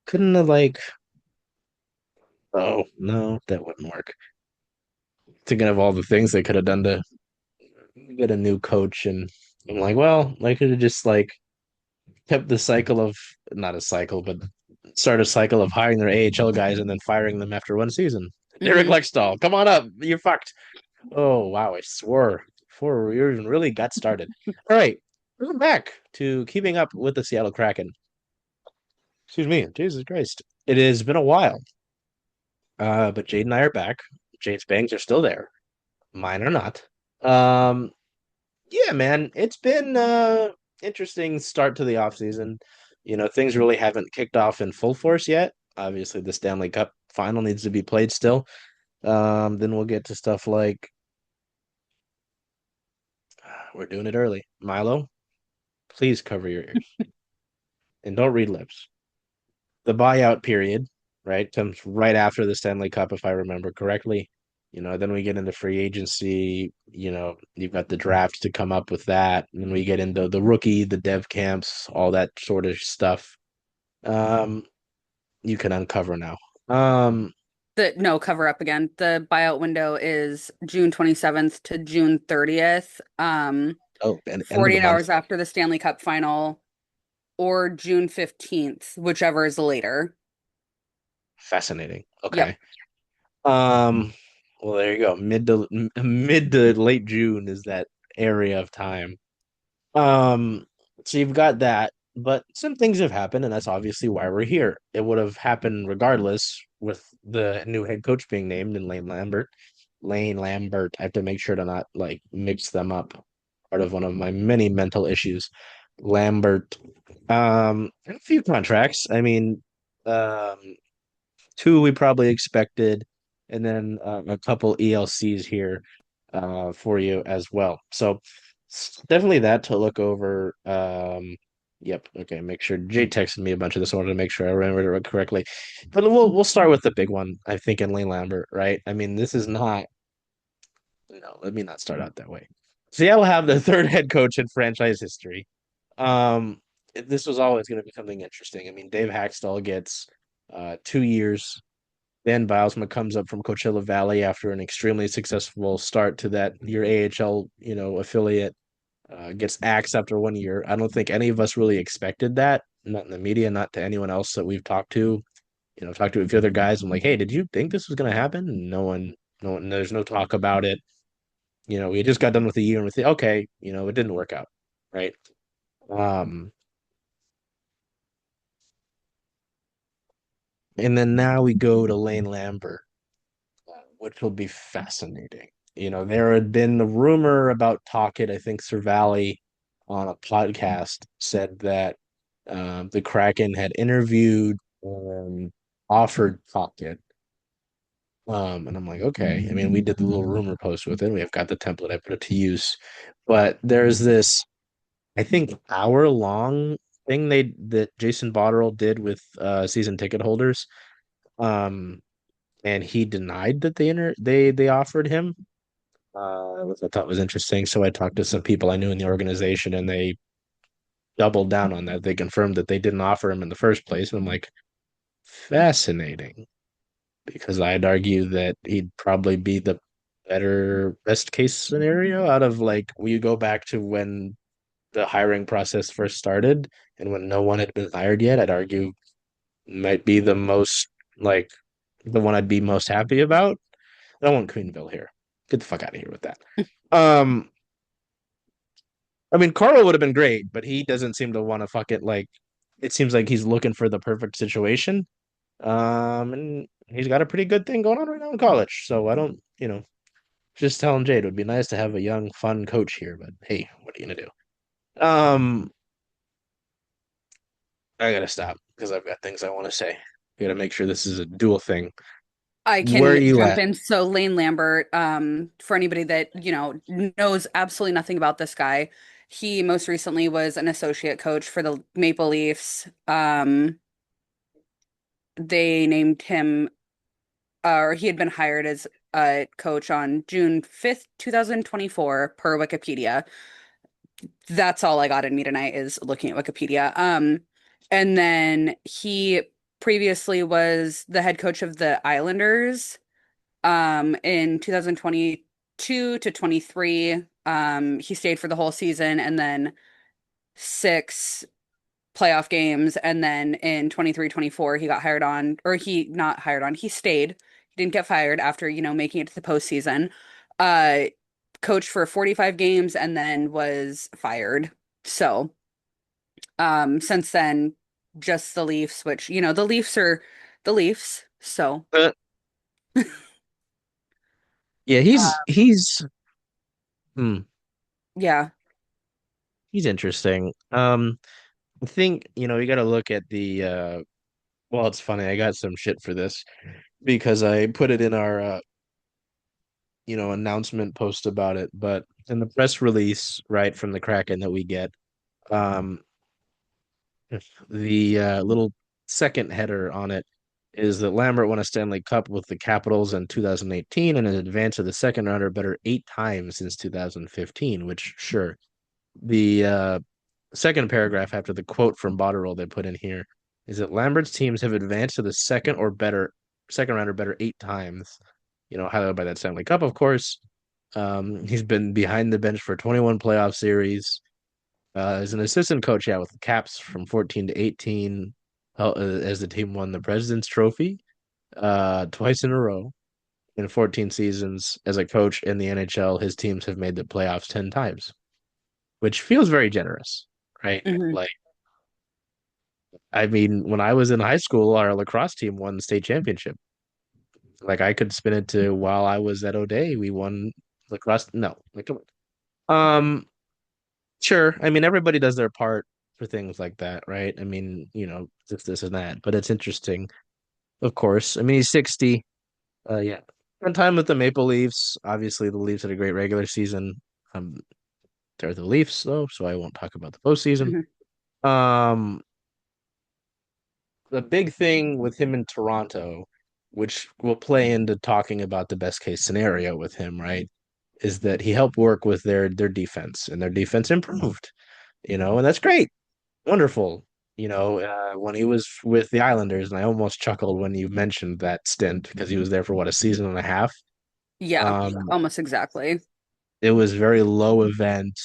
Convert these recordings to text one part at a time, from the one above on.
couldn't have like, oh no, that wouldn't work. Thinking of all the things they could have done to get a new coach, and I'm like, well, I could have just like kept the cycle of not a cycle, but start a cycle of hiring their AHL guys and then firing them after one season. Derek Hmm. Lexstall, come on up, you're fucked. Oh wow, I swore before we even really got started. All right, welcome back to keeping up with the Seattle Kraken. Excuse me, Jesus Christ, it has been a while. But Jade and I are back. Jade's bangs are still there. Mine are not. Um, yeah, man, it's been interesting start to the offseason. Things really haven't kicked off in full force yet. Obviously, the Stanley Cup final needs to be played still. Then we'll get to stuff like we're doing it early. Milo, please cover your ears and don't read lips. The buyout period, right, comes right after the Stanley Cup, if I remember correctly. Then we get into free agency. You've got the draft to come up with that. And then we get into the rookie, the dev camps, all that sort of stuff. Um, you can uncover now. Um, The no cover up again. The buyout window is June 27th to June 30th. oh, and end of the 48 month. hours after the Stanley Cup final, or June 15th, whichever is later. Fascinating. Yep. Okay. Um, well, there you go. Mid to late June is that area of time. Um, so you've got that, but some things have happened, and that's obviously why we're here. It would have happened regardless with the new head coach being named in Lane Lambert. Lane Lambert. I have to make sure to not like mix them up. Part of one of my many mental issues. Lambert. A few contracts. I mean, um, two we probably expected, and then a couple ELCs here for you as well. So definitely that to look over. Yep. Okay. Make sure Jay texted me a bunch of this. I wanted to make sure I remembered it correctly. But we'll start with the big one. I think in Lane Lambert, right? I mean, this is not. No, let me not start out that way. Seattle have the third head coach in franchise history. Um, this was always going to be something interesting. I mean, Dave Haxtell gets 2 years. Dan Bilesma comes up from Coachella Valley after an extremely successful start to that your AHL, affiliate. Gets axed after 1 year. I don't think any of us really expected that. Not in the media, not to anyone else that we've talked to. Talked to a few other guys. I'm like, hey, did you think this was going to happen? And no one. There's no talk about it. We just got done with the year and we think, okay, it didn't work out, right? Um, and then now we go to Lane Lambert, which will be fascinating. There had been the rumor about Talkit. I think Sir Valley on a podcast said that the Kraken had interviewed and offered Talkit. And I'm like, okay. I mean, we did the little rumor post with it. We have got the template. I put it to use. But there's this, I think, hour-long thing that Jason Botterill did with season ticket holders. Um, and he denied that they offered him, which I thought was interesting. So I talked to some people I knew in the organization, and they doubled down on that. They confirmed that they didn't offer him in the first place. And I'm like, fascinating, because I'd argue that he'd probably be the best case scenario out of like we go back to when the hiring process first started and when no one had been hired yet. I'd argue might be the most like the one I'd be most happy about. I don't want Queenville here. Get the fuck out of here with that. Um, I mean, Carl would have been great, but he doesn't seem to want to fuck it. Like, it seems like he's looking for the perfect situation. And he's got a pretty good thing going on right now in college. So I don't, just telling Jade it would be nice to have a young, fun coach here. But hey, what are you gonna do? I gotta stop because I've got things I want to say. I gotta make sure this is a dual thing. I Where are can you jump at? in. So Lane Lambert, for anybody that, knows absolutely nothing about this guy, he most recently was an associate coach for the Maple Leafs. They named him, or he had been hired as a coach on June 5th, 2024, per Wikipedia. That's all I got in me tonight is looking at Wikipedia. And then he previously was the head coach of the Islanders in 2022 to 23. He stayed for the whole season and then six playoff games. And then in 23, 24, he got hired on, or he not hired on, he stayed. He didn't get fired after, making it to the postseason. Uh, Coached for 45 games and then was fired. So, since then, just the Leafs, which, the Leafs are the Leafs. So, Uh, yeah, hmm, yeah. he's interesting. I think, you got to look at the well, it's funny. I got some shit for this because I put it in our announcement post about it, but in the press release, right, from the Kraken that we get, um, the little second header on it is that Lambert won a Stanley Cup with the Capitals in 2018 and an advance to the second round or better 8 times since 2015, which sure. The second paragraph after the quote from Botterill they put in here is that Lambert's teams have advanced to the second round or better 8 times, highlighted by that Stanley Cup, of course. He's been behind the bench for 21 playoff series. As an assistant coach, yeah, with the Caps from 14 to 18, as the team won the President's Trophy twice in a row in 14 seasons. As a coach in the NHL, his teams have made the playoffs 10 times, which feels very generous, right? Hmm. Like, I mean, when I was in high school, our lacrosse team won the state championship. Like, I could spin it to while I was at O'Day, we won lacrosse. No, like, come on. Sure. I mean, everybody does their part for things like that, right? I mean, this and that, but it's interesting, of course. I mean, he's 60. Yeah. Spent time with the Maple Leafs. Obviously, the Leafs had a great regular season. Um, they're the Leafs, though, so I won't talk about the postseason. Hmm. Um, the big thing with him in Toronto, which will play into talking about the best case scenario with him, right, is that he helped work with their defense and their defense improved, and that's great. Wonderful. When he was with the Islanders, and I almost chuckled when you mentioned that stint because he was there for what, a season and a half. Yeah, Um, almost exactly. it was very low event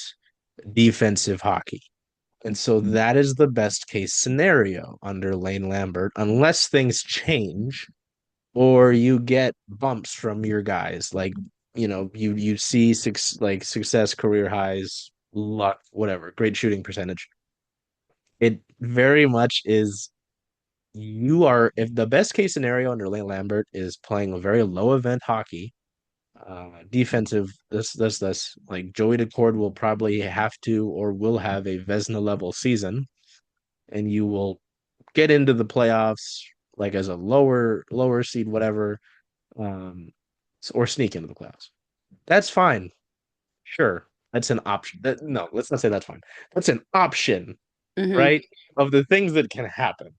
defensive hockey. And so that is the best case scenario under Lane Lambert, unless things change or you get bumps from your guys. Like, you see success, career highs, luck, whatever, great shooting percentage. It very much is if the best case scenario under Lane Lambert is playing a very low event hockey, defensive, this, like Joey Daccord will probably have to or will have a Vezina level season, and you will get into the playoffs like as a lower seed, whatever, um, or sneak into the playoffs. That's fine. Sure. That's an option. No, let's not say that's fine. That's an option, Hmm. right? Of the things that can happen.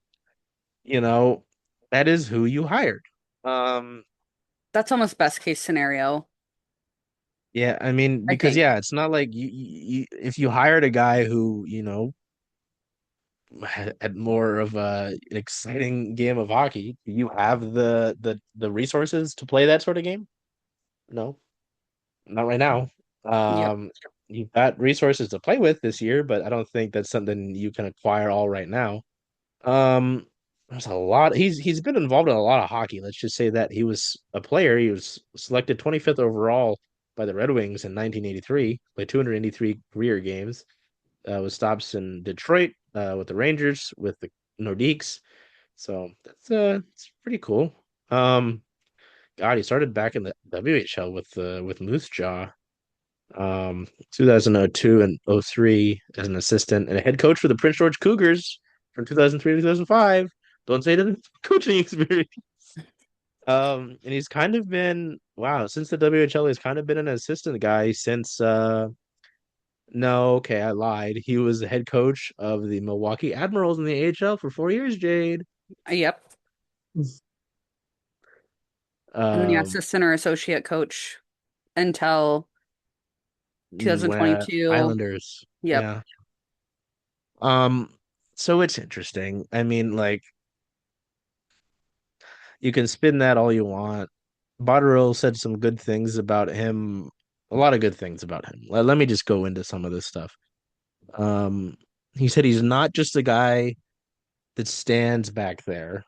You know, that is who you hired. Um, That's almost best case scenario, yeah, I mean, I because think. yeah, it's not like if you hired a guy who, had more of an exciting game of hockey, do you have the resources to play that sort of game? No, not right now. Yep. Um, you've got resources to play with this year, but I don't think that's something you can acquire all right now. Um, there's a lot. He's been involved in a lot of hockey. Let's just say that he was a player. He was selected 25th overall by the Red Wings in 1983, played 283 career games. With stops in Detroit, with the Rangers, with the Nordiques. So it's pretty cool. Um, God, he started back in the WHL with Moose Jaw, 2002 and '03 as an assistant and a head coach for the Prince George Cougars from 2003 to 2005. Don't say that coaching experience. And he's kind of been wow since the WHL. He's kind of been an assistant guy since. No, okay, I lied. He was the head coach of the Milwaukee Admirals in the AHL for 4 years, Jayd. Yep. And then, yeah, Um, assistant or associate coach until 2022. Islanders. Yep. Yeah. Um, so it's interesting. I mean, like, You can spin that all you want. Botterill said some good things about him, a lot of good things about him. Let me just go into some of this stuff. Um, he said he's not just a guy that stands back there,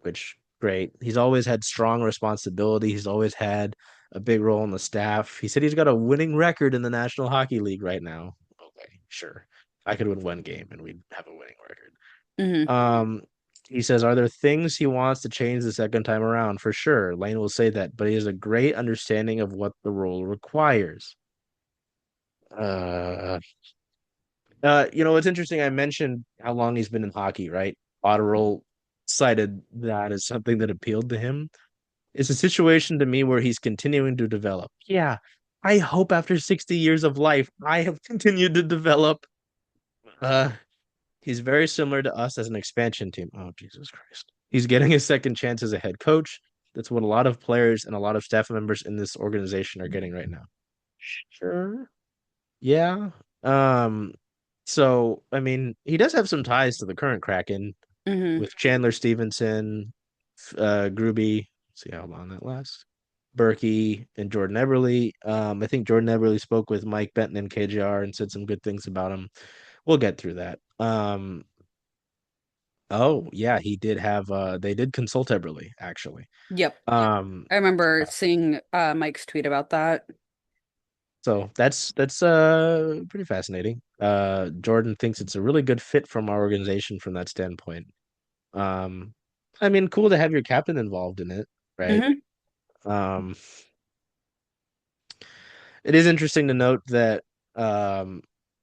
which great. He's always had strong responsibility. He's always had a big role in the staff. He said he's got a winning record in the National Hockey League right now. Okay, sure. I could win one game and we'd have a winning record. Hmm. Um, he says, are there things he wants to change the second time around? For sure. Lane will say that, but he has a great understanding of what the role requires. Uh, it's interesting. I mentioned how long he's been in hockey, right? Otterell cited that as something that appealed to him. It's a situation to me where he's continuing to develop. Yeah, I hope after 60 years of life, I have continued to develop. Uh, he's very similar to us as an expansion team. Oh, Jesus Christ. He's getting a second chance as a head coach. That's what a lot of players and a lot of staff members in this organization are getting right now. Sure. Yeah. Um, so I mean, he does have some ties to the current Kraken Hmm. with Chandler Stevenson, Gruby. See how long that lasts. Berkey and Jordan Eberle. I think Jordan Eberle spoke with Mike Benton and KJR and said some good things about him. We'll get through that. Oh yeah, he did have they did consult Eberle actually. Yep. Um I remember seeing Mike's tweet about that. so that's pretty fascinating. Jordan thinks it's a really good fit from our organization from that standpoint. Um I mean cool to have your captain involved in it, right? Hmm. Um it is interesting to note that um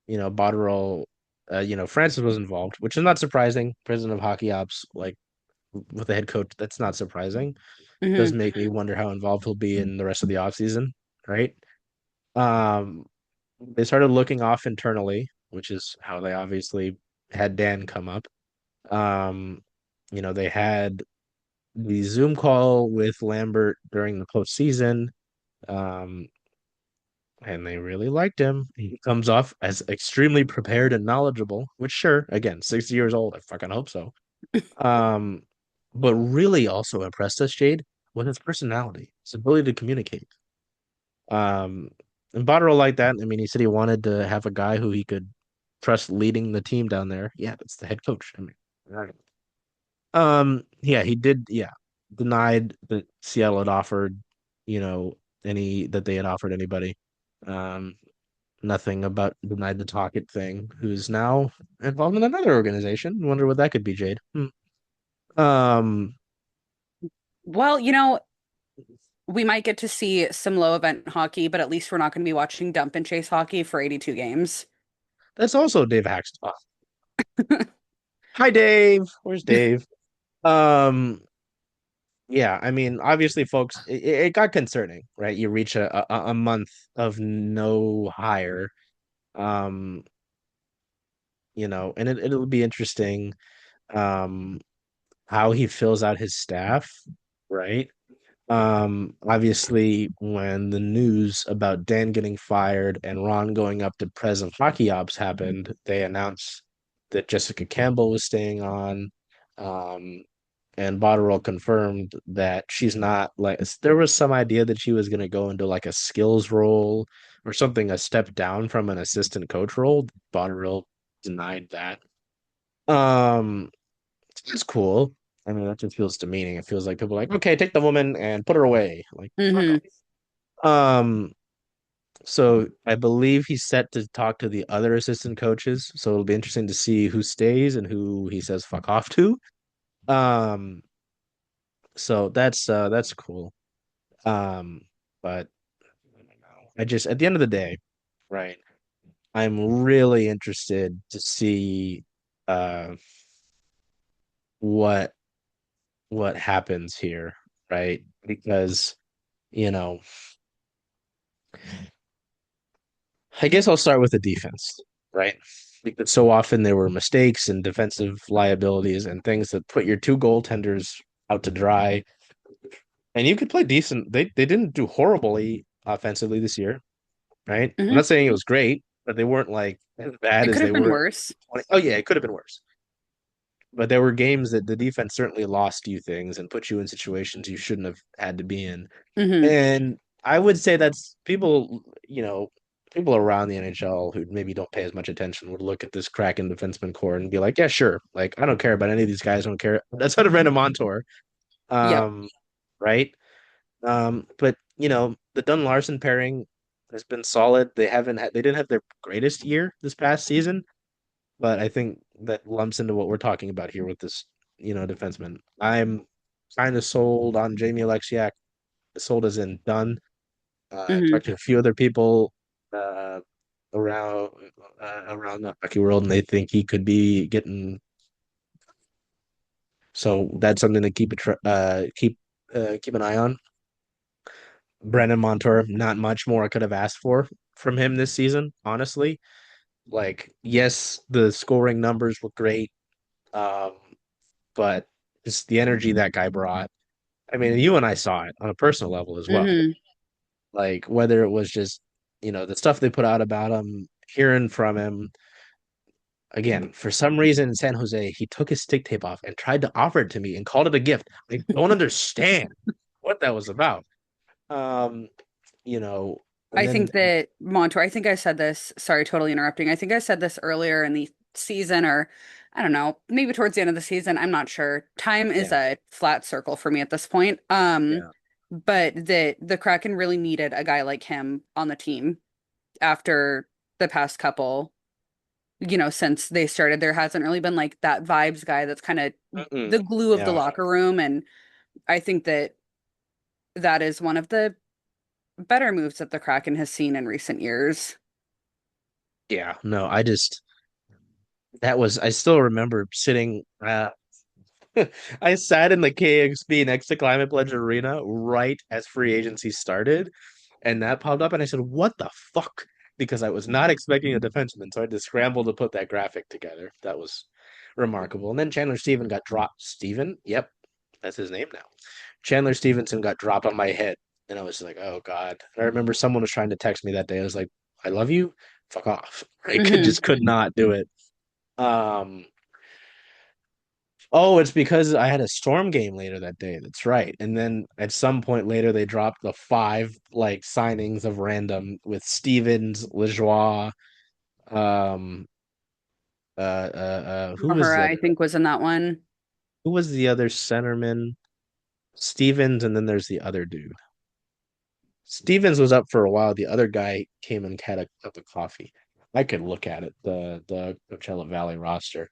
Botterill Francis was involved, which is not surprising. President of Hockey Ops, like with the head coach, that's not surprising. Does Hmm. make me wonder how involved he'll be in the rest of the offseason, right? Um, they started looking off internally, which is how they obviously had Dan come up. Um, they had the Zoom call with Lambert during the postseason, um, and they really liked him. He comes off as extremely prepared and knowledgeable, which sure, again, 60 years old, I fucking hope so. Um, but really also impressed us, Jade, with his personality, his ability to communicate. Um, and Botterill like that. I mean, he said he wanted to have a guy who he could trust leading the team down there. Yeah, that's the head coach. I mean, right. Yeah, he did. Yeah, denied that Seattle had offered, you know, any that they had offered anybody. Um, Nothing about denied the Talkit thing. Who's now involved in another organization? Wonder what that could be, Jade. Um, Well, we might get to see some low event hockey, but at least we're not going to be watching dump and chase hockey for 82 games. that's also Dave Hackstall. Hi, Dave. Where's Dave? Um, yeah, I mean, obviously, folks, it got concerning, right? You reach a month of no hire, um, and it'll be interesting, um, how he fills out his staff, right? Obviously, when the news about Dan getting fired and Ron going up to President Hockey Ops happened, they announced that Jessica Campbell was staying on. Um, and Botterill confirmed that she's not like there was some idea that she was going to go into like a skills role or something, a step down from an assistant coach role. Botterill denied that. Um, it's cool. I mean, that just feels demeaning. It feels like people are like, okay, take the woman and put her away. Like, fuck Hmm. off. Um, so I believe he's set to talk to the other assistant coaches. So it'll be interesting to see who stays and who he says fuck off to. Um, so that's cool. Um, but I don't know. I just at the end of the day, right? I'm really interested to see uh what what happens here, right? Because, you know, I guess I'll start with the defense, right? Because so often there were mistakes and defensive liabilities and things that put your two goaltenders out to dry. And you could play decent. They didn't do horribly offensively this year, right? I'm Hmm. not saying it was great, but they weren't like as bad It as could they have been were. worse. Oh yeah, it could have been worse. but there were games that the defense certainly lost you things and put you in situations you shouldn't have had to be in. Hmm. And I would say that's people, people around the NHL who maybe don't pay as much attention would look at this Kraken defenseman core and be like, yeah, sure. Like, I don't care about any of these guys. I don't care. That's out of Brandon Montour. Yep. Um, right. But the Dunn Larson pairing has been solid. They didn't have their greatest year this past season, but I think that lumps into what we're talking about here with this, defenseman. I'm kind of sold on Jamie Alexiak. Sold as in done. I've Hmm. talked to a few other people uh, around around the hockey world, and they think he could be getting. So that's something to keep an eye on. Brennan Montour, not much more I could have asked for from him this season, honestly. Like, yes, the scoring numbers were great, um, but just the energy that guy brought. I mean, you and I saw it on a personal level as well. Hmm. Like, whether it was just, the stuff they put out about him, hearing from him. Again, for some reason in San Jose, he took his stick tape off and tried to offer it to me and called it a gift. I don't understand what that was about. Um, you know, and I then think that Montour, I think I said this, sorry, totally interrupting. I think I said this earlier in the season, or I don't know, maybe towards the end of the season. I'm not sure. Time is yeah, a flat circle for me at this point. yeah. But the Kraken really needed a guy like him on the team after the past couple, since they started. There hasn't really been like that vibes guy that's kind of Mm-mm. the glue of the Yeah. locker room. And I think that that is one of the better moves that the Kraken has seen in recent years. Yeah. No, I still remember sitting I sat in the KXP next to Climate Pledge Arena right as free agency started, and that popped up, and I said, "What the fuck?" Because I was not expecting a defenseman, so I had to scramble to put that graphic together. That was remarkable. And then Chandler Steven got dropped. Steven? Yep, that's his name now. Chandler Stevenson got dropped on my head, and I was like, "Oh God." And I remember someone was trying to text me that day. I was like, "I love you. Fuck off." I Hmm. could not do it. Um, Oh, it's because I had a storm game later that day. That's right. And then at some point later, they dropped the five like signings of random with Stevens, Lajoie, um, who was Mahura, the I think, was in that one. other centerman? Stevens, and then there's the other dude. Stevens was up for a while. The other guy came and had a cup of coffee. I could look at it, the Coachella Valley roster.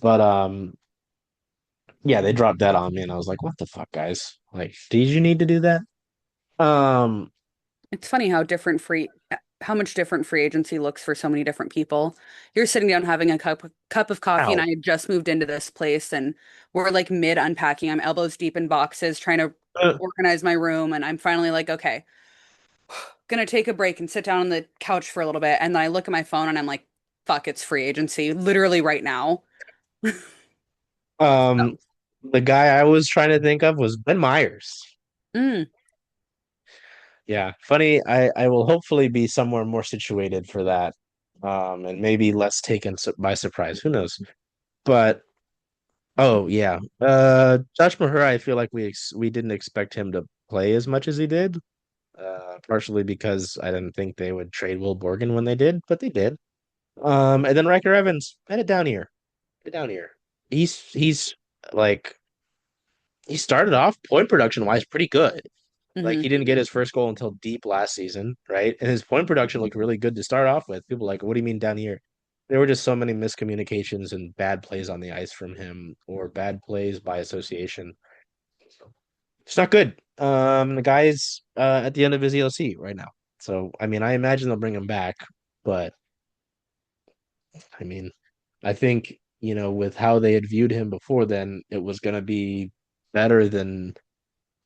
But yeah, they dropped that on me, and I was like, "What the fuck, guys? Like, did you need to do that?" Um, It's funny how much different free agency looks for so many different people. You're sitting down having a cup of coffee, and Ow. I had just moved into this place, and we're like mid unpacking. I'm elbows deep in boxes, trying to Uh, organize my room, and I'm finally like, okay, gonna take a break and sit down on the couch for a little bit. And then I look at my phone, and I'm like, fuck, it's free agency, literally right now. So, Um, the guy I was trying to think of was Ben Myers. mm, Yeah, funny. I will hopefully be somewhere more situated for that, and maybe less taken by surprise. Who knows? But oh yeah, Josh Mahura. I feel like we didn't expect him to play as much as he did. Partially because I didn't think they would trade Will Borgen when they did, but they did. And then Riker Evans, head it down here, head down here. He's like he started off point production wise pretty good. Like he hmm. didn't get his first goal until deep last season, right? And his point production looked really good to start off with. People were like, what do you mean down here? There were just so many miscommunications and bad plays on the ice from him, or bad plays by association. It's not good. The guy's at the end of his ELC right now. So I mean, I imagine they'll bring him back, but I mean, I think, with how they had viewed him before then, it was gonna be better than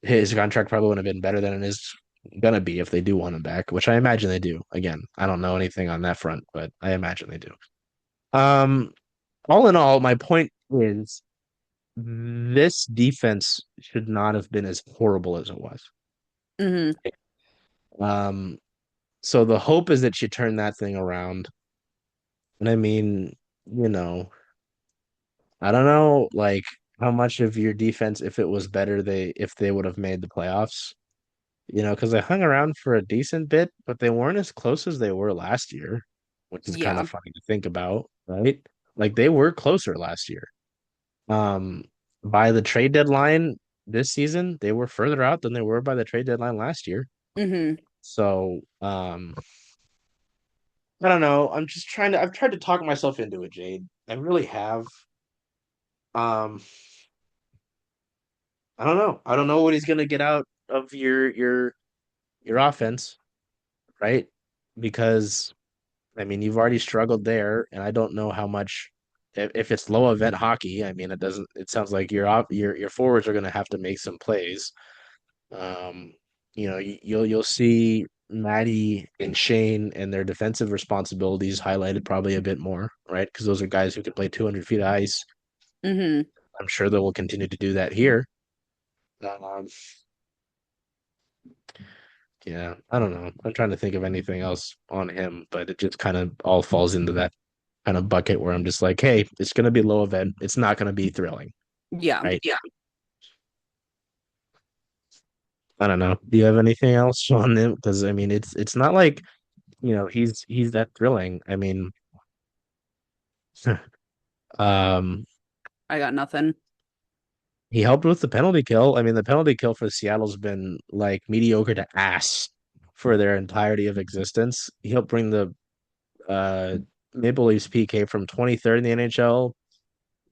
his contract probably would have been better than it is gonna be if they do want him back, which I imagine they do. Again, I don't know anything on that front, but I imagine they do. Um, all in all, my point is this defense should not have been as horrible as it was. Hmm. Um, so the hope is that you turn that thing around. And I mean, you know, I don't know, like how much of your defense, if it was better, if they would have made the playoffs. Because they hung around for a decent bit, but they weren't as close as they were last year, which is kind Yeah. of funny to think about, right? Like they were closer last year. Um, by the trade deadline this season, they were further out than they were by the trade deadline last year. Hmm. So, I don't know. I've tried to talk myself into it, Jayd. I really have. Um, I don't know. I don't know what he's gonna get out of your offense, right? Because I mean, you've already struggled there, and I don't know how much. If it's low event hockey, I mean, it doesn't. It sounds like your forwards are going to have to make some plays. Um, you'll see Maddie and Shane and their defensive responsibilities highlighted probably a bit more, right? Because those are guys who can play 200 feet of ice. Hmm. I'm sure they will continue to do that here. Um, yeah, I don't know. I'm trying to think of anything else on him, but it just kind of all falls into that kind of bucket where I'm just like, hey, it's going to be low event. It's not going to be thrilling, Yeah. right? Yeah. I don't know. Do you have anything else on him? Because I mean, it's not like he's that thrilling. I mean, um, I got nothing. he helped with the penalty kill. I mean, the penalty kill for Seattle's been like mediocre to ass for their entirety of existence. He helped bring the uh Maple Leafs PK from 23rd in the NHL,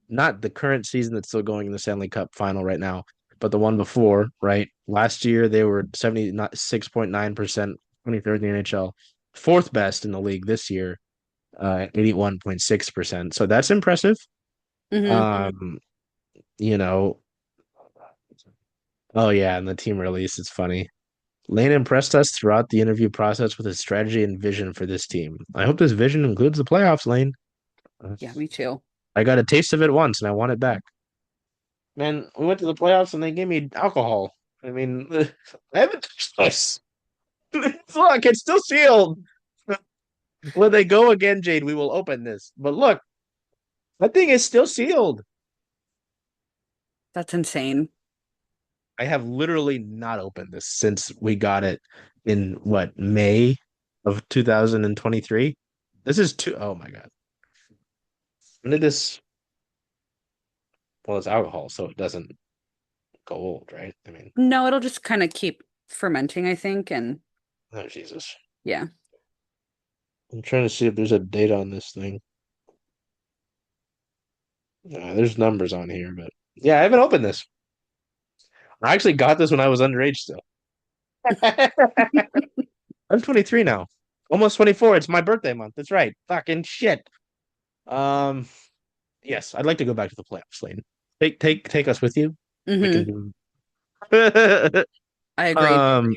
not the current season that's still going in the Stanley Cup final right now, but the one before, right? Last year they were 76.9%, 23rd in the NHL, fourth best in the league this year, 81.6%. So that's impressive. Hmm. Um, you know, oh yeah, and the team release is funny. Lane impressed us throughout the interview process with his strategy and vision for this team. I hope this vision includes the playoffs, Lane. Yeah, me too. I got a taste of it once and I want it back. Man, we went to the playoffs and they gave me alcohol. I mean, I haven't touched this. Look, it's still sealed. When they go again, Jayd, we will open this. But look, that thing is still sealed. That's insane. I have literally not opened this since we got it in what, May of 2023. This is too, oh my God. When did this, well, it's alcohol, so it doesn't go old, right? I mean, No, it'll just kind of keep fermenting, I think. And oh Jesus. yeah, I'm trying to see if there's a date on this thing. There's numbers on here, but yeah, I haven't opened this. I actually got this when I was underage still. I'm 23 now. Almost 24. It's my birthday month. That's right. Fucking shit. Um, yes, I'd like to go back to the playoffs, Lane. Take us with you. We can hmm, do I agree. um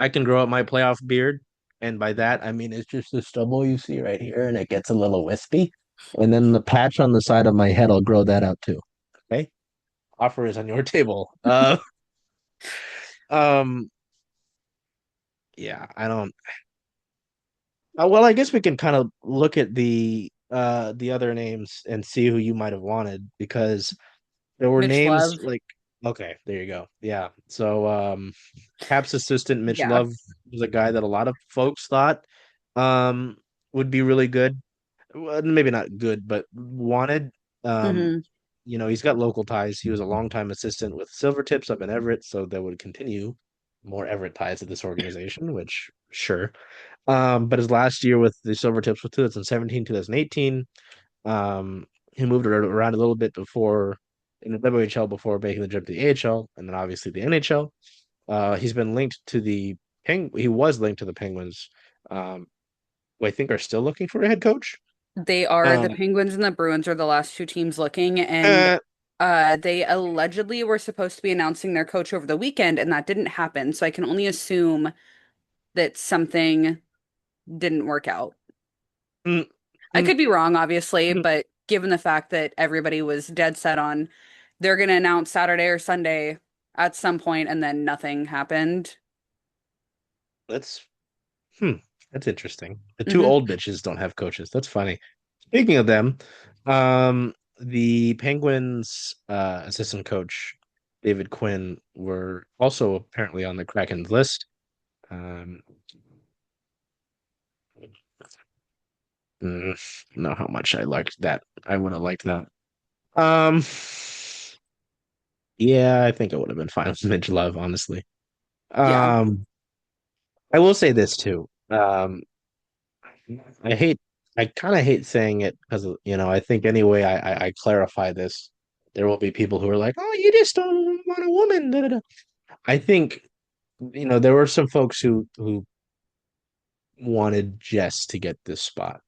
I can grow up my playoff beard, and by that I mean it's just the stubble you see right here, and it gets a little wispy. And then the patch on the side of my head, I'll grow that out too. Okay. Offer is on your table. Um, yeah, I don't. Well, I guess we can kind of look at the other names and see who you might have wanted because there were Mitch names Love. like okay, there you go. Yeah. So Cap's assistant Mitch Yeah. Love was a guy that a lot of folks thought um would be really good. Well, maybe not good, but wanted. Um, Hmm. he's got local ties. He was a longtime assistant with Silvertips up in Everett, so that would continue more Everett ties to this organization, which sure. But his last year with the Silvertips was 2017, 2018. He moved around a little bit before in the WHL before making the jump to the AHL and then obviously the NHL. He's been linked to the He was linked to the Penguins, who I think are still looking for a head coach. They are the Um, Penguins and the Bruins are the last two teams looking, and uh, they allegedly were supposed to be announcing their coach over the weekend, and that didn't happen. So I can only assume that something didn't work out. mm, I mm, could be wrong, obviously, mm. but given the fact that everybody was dead set on they're going to announce Saturday or Sunday at some point, and then nothing happened. That's hmm, that's interesting. The two Hmm. old bitches don't have coaches. That's funny. Speaking of them, the Penguins assistant coach David Quinn were also apparently on the Kraken's list. Um, know how much I liked that. I would have liked that. Um, yeah, I think I would have been fine with Mitch Love, honestly. Yeah. Um, I will say this too. I hate, I kind of hate saying it because, I think anyway, I clarify this. There will be people who are like, oh, you just don't want a woman. Da, da, da. I think, there were some folks who wanted Jess to get this spot.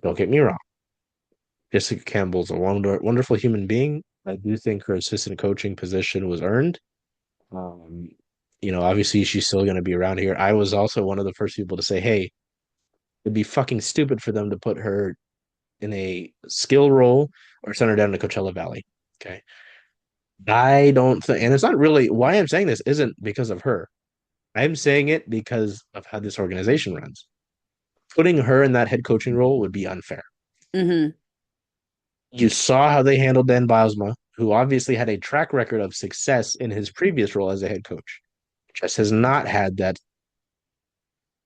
Don't get me wrong. Jessica Campbell's a wonderful human being. I do think her assistant coaching position was earned. Um, obviously she's still going to be around here. I was also one of the first people to say, hey, it'd be fucking stupid for them to put her in a skill role or send her down to Coachella Valley. Okay. I don't think, and it's not really why I'm saying this isn't because of her. I'm saying it because of how this organization runs. Putting her in that head coaching role would be unfair. Hmm. You saw how they handled Dan Bylsma, who obviously had a track record of success in his previous role as a head coach. Jess has not had that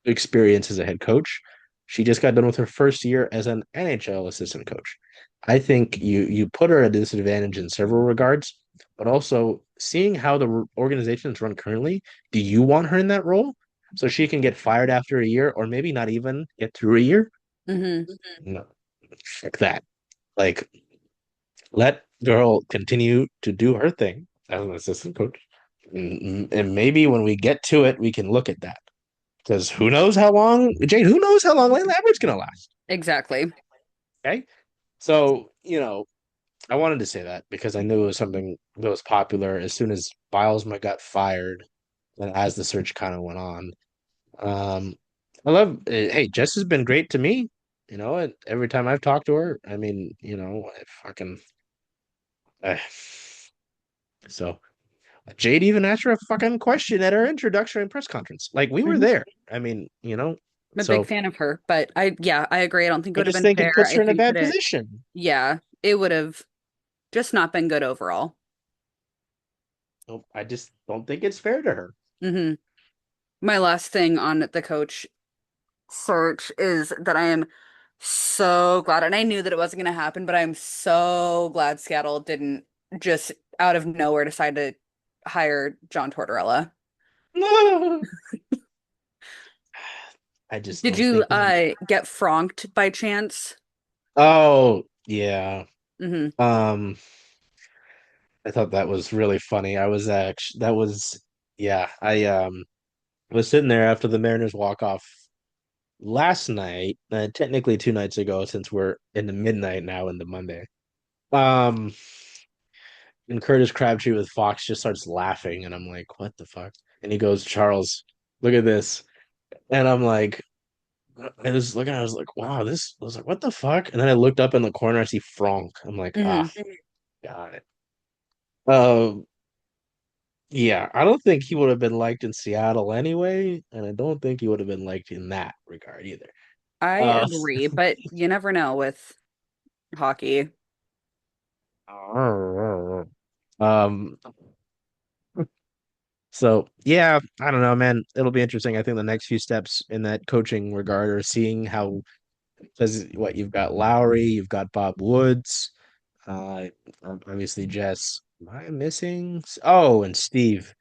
experience as a head coach. She just got done with her first year as an NHL assistant coach. I think you put her at a disadvantage in several regards, but also seeing how the organization is run currently, do you want her in that role so she can get fired after a year or maybe not even get through a year? Hmm. No, fuck that. Like, let girl continue to do her thing as an assistant coach. And maybe when we get to it, we can look at that. Because who knows how long, Jade, who knows how long Lane Lambert's going to last? Exactly. Okay. So, I wanted to say that because I knew it was something that was popular as soon as Bilesma got fired and as the search kind of went on. Um, I love, hey, Jess has been great to me. And every time I've talked to her, I mean, I fucking, uh, so Jade even asked her a fucking question at her introductory press conference. Like we were Hmm. there. I mean, I'm a big so fan of her, but yeah, I agree. I don't think it I would have just been think it fair. puts I her in a think bad that position. yeah, it would have just not been good overall. Nope, I just don't think it's fair to her. Hmm. My last thing on the coach search is that I am so glad, and I knew that it wasn't going to happen, but I'm so glad Seattle didn't just out of nowhere decide to hire John Tortorella. I just Did don't you think he. get Fronked by chance? Oh, yeah. Hmm. Um, I thought that was really funny. I was actually that was yeah. I was sitting there after the Mariners walk off last night, technically 2 nights ago, since we're in the midnight now into Monday. Um, and Curtis Crabtree with Fox just starts laughing, and I'm like, "What the fuck?" And he goes, "Charles, look at this," and I'm like, I was looking, I was like, "Wow, this." I was like, "What the fuck?" And then I looked up in the corner, I see Franck. I'm like, Hmm. "Ah, got it." Um, yeah, I don't think he would have been liked in Seattle anyway, and I don't think he would have been liked in that regard either. I Uh, agree, but you never know with hockey. um, so yeah, I don't know, man. It'll be interesting. I think the next few steps in that coaching regard are seeing how, because what you've got Lowry, you've got Bob Woods, uh, obviously Jess. Am I missing? Oh, and Steve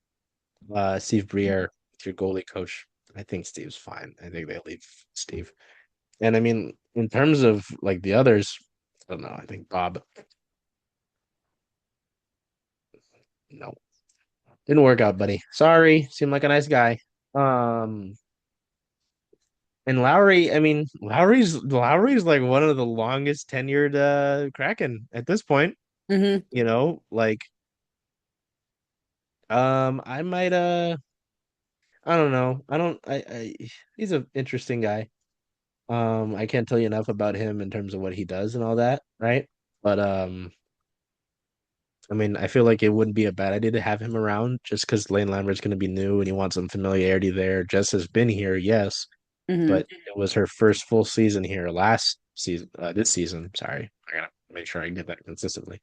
Briere, your goalie coach. I think Steve's fine. I think they leave Steve. And I mean, in terms of like the others, I don't know. I think Bob, no, didn't work out, buddy. Sorry. Seemed like a nice guy. Um, and Lowry, I mean, Lowry's like one of the longest tenured Kraken at this point. Hmm. Like I might I don't know. I he's an interesting guy. I can't tell you enough about him in terms of what he does and all that, right? But I mean, I feel like it wouldn't be a bad idea to have him around just because Lane Lambert's going to be new and he wants some familiarity there. Jess has been here, yes, Hmm. but it was her first full season here last season, this season. Sorry. make sure I get that consistently.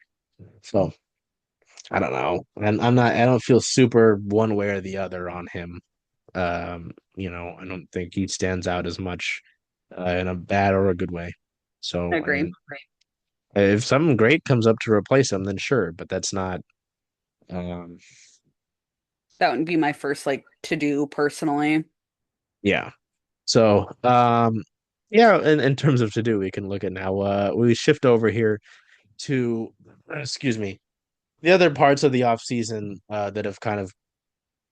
So I don't know. And I don't feel super one way or the other on him. I don't think he stands out as much in a bad or a good way. I So, I agree. mean, if something great comes up to replace him, then sure, but that's not um That would be my first like to do personally. yeah. So, yeah, in terms of to do, we can look at now. We shift over here to, excuse me, the other parts of the off season that have kind of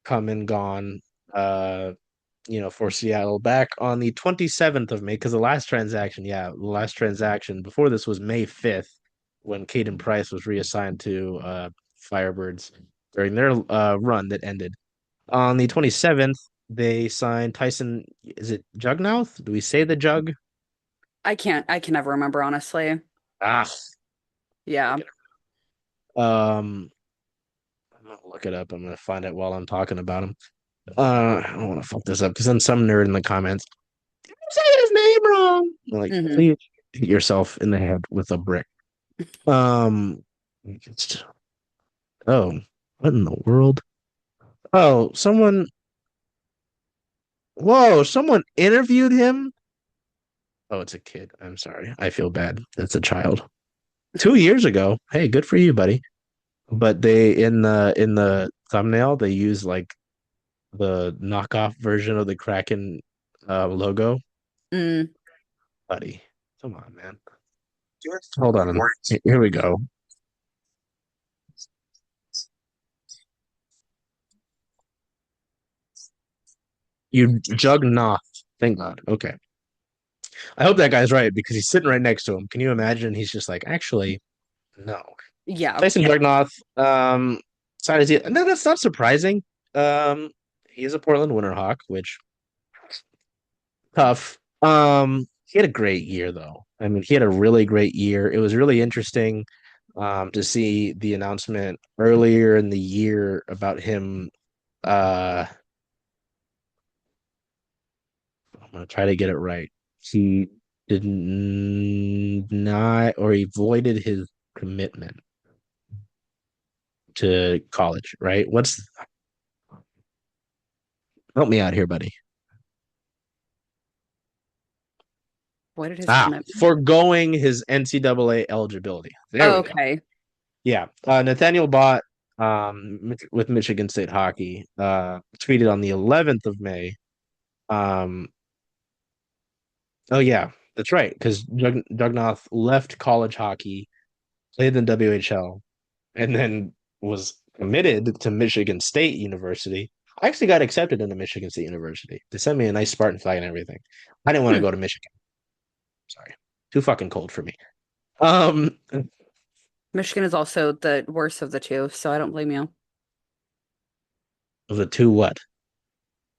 come and gone. For Seattle back on the 27th of May, because the last transaction before this was May 5th when Caden Price was reassigned to Firebirds during their run that ended. On the 27th, they signed Tyson. Is it Jugmouth? Do we say the Jug? I can never remember honestly. Ah, Yeah. um, I'm gonna look it up. I'm gonna find it while I'm talking about him. I don't want to fuck this up because then some nerd in the comments say his name wrong. Like, Hmm. please hit yourself in the head with a brick. Um, oh, what in the world? Oh, someone interviewed him. Oh, it's a kid. I'm sorry. I feel bad. It's a child. 2 years ago. Hey, good for you, buddy. But they in the thumbnail they use like the knockoff version of the Kraken logo. Mm. Buddy, come on, man. Hold on. Here we go. You Jugnoth. Thank God. Okay. I hope that guy's right because he's sitting right next to him. Can you imagine? He's just like, actually, no. Yeah. Tyson Jugnoth, signed his. No, that's not surprising. He is a Portland Winterhawk, which tough. He had a great year though. I mean, he had a really great year. It was really interesting to see the announcement earlier in the year about him. I'm gonna try to get it right. He did not, or he voided his commitment to college, right? Help me out here, buddy. What did his Ah, commitment? foregoing his NCAA eligibility. There Oh, we go. okay. Yeah. Nathaniel Bott, with Michigan State hockey, tweeted on the 11th of May. Um, oh yeah, that's right, because Jugnoth left college hockey, played in the WHL, and then was committed to Michigan State University. I actually got accepted into Michigan State University. They sent me a nice Spartan flag and everything. I didn't want to Hmm. go to Michigan. Sorry, too fucking cold for me. Um, Michigan is also the worst of the two, so I don't blame you. the two what?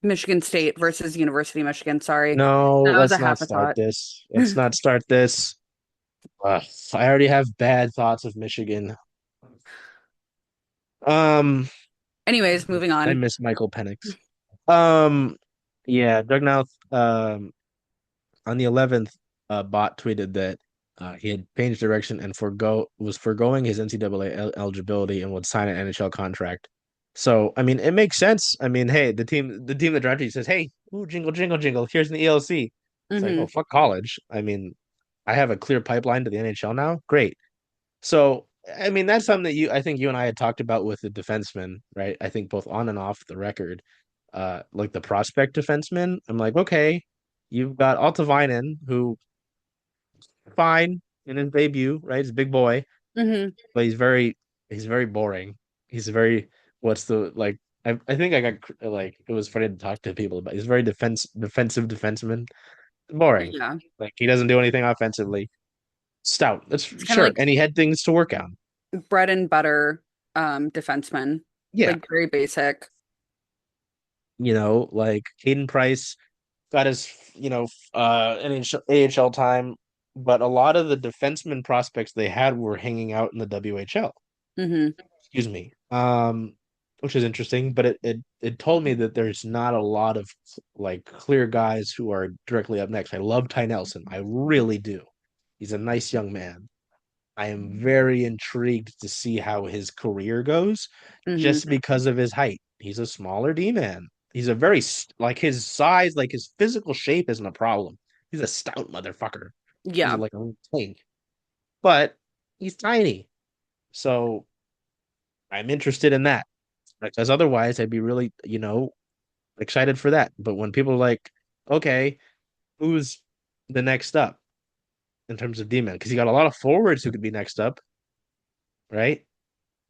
Michigan State versus University of Michigan. Sorry. No, That was a let's not half a start thought. this. Let's not start this. I already have bad thoughts of Michigan. Um, Anyways, moving I on. miss Michael Penix. Um, yeah, Dugmouth. On the 11th, Bot tweeted that he had changed direction and foregoing his NCAA eligibility and would sign an NHL contract. So, I mean, it makes sense. I mean, hey, the team that drafted you says, "Hey, ooh, jingle, jingle, jingle. Here's an ELC." It's like, Hmm. oh, fuck college. I mean, I have a clear pipeline to the NHL now. Great. So, I mean, that's something that I think you and I had talked about with the defenseman, right? I think both on and off the record, like the prospect defenseman. I'm like, okay, you've got Altavainen, who fine in his debut, right? He's a big boy, Hmm. but he's very boring. He's very what's the like? I think I got like it was funny to talk to people about. He's very defensive defenseman. Boring. Yeah. Like he doesn't do anything offensively. Stout. That's It's kind of sure, like and he had things to work on. bread and butter defenseman. Yeah, Like very basic. like Caden Price got his, AHL time, but a lot of the defenseman prospects they had were hanging out in the WHL. Hmm. Excuse me. Which is interesting, but it told me that there's not a lot of like clear guys who are directly up next. I love Ty Nelson. I really do. He's a nice young man. I am very intrigued to see how his career goes Hmm. just because of his height. He's a smaller D man. He's a like his size, like his physical shape isn't a problem. He's a stout motherfucker. He's Yeah, like a tank, but he's tiny. So I'm interested in that because otherwise I'd be really, excited for that. But when people are like, okay, who's the next up in terms of D man? Because you got a lot of forwards who could be next up, right?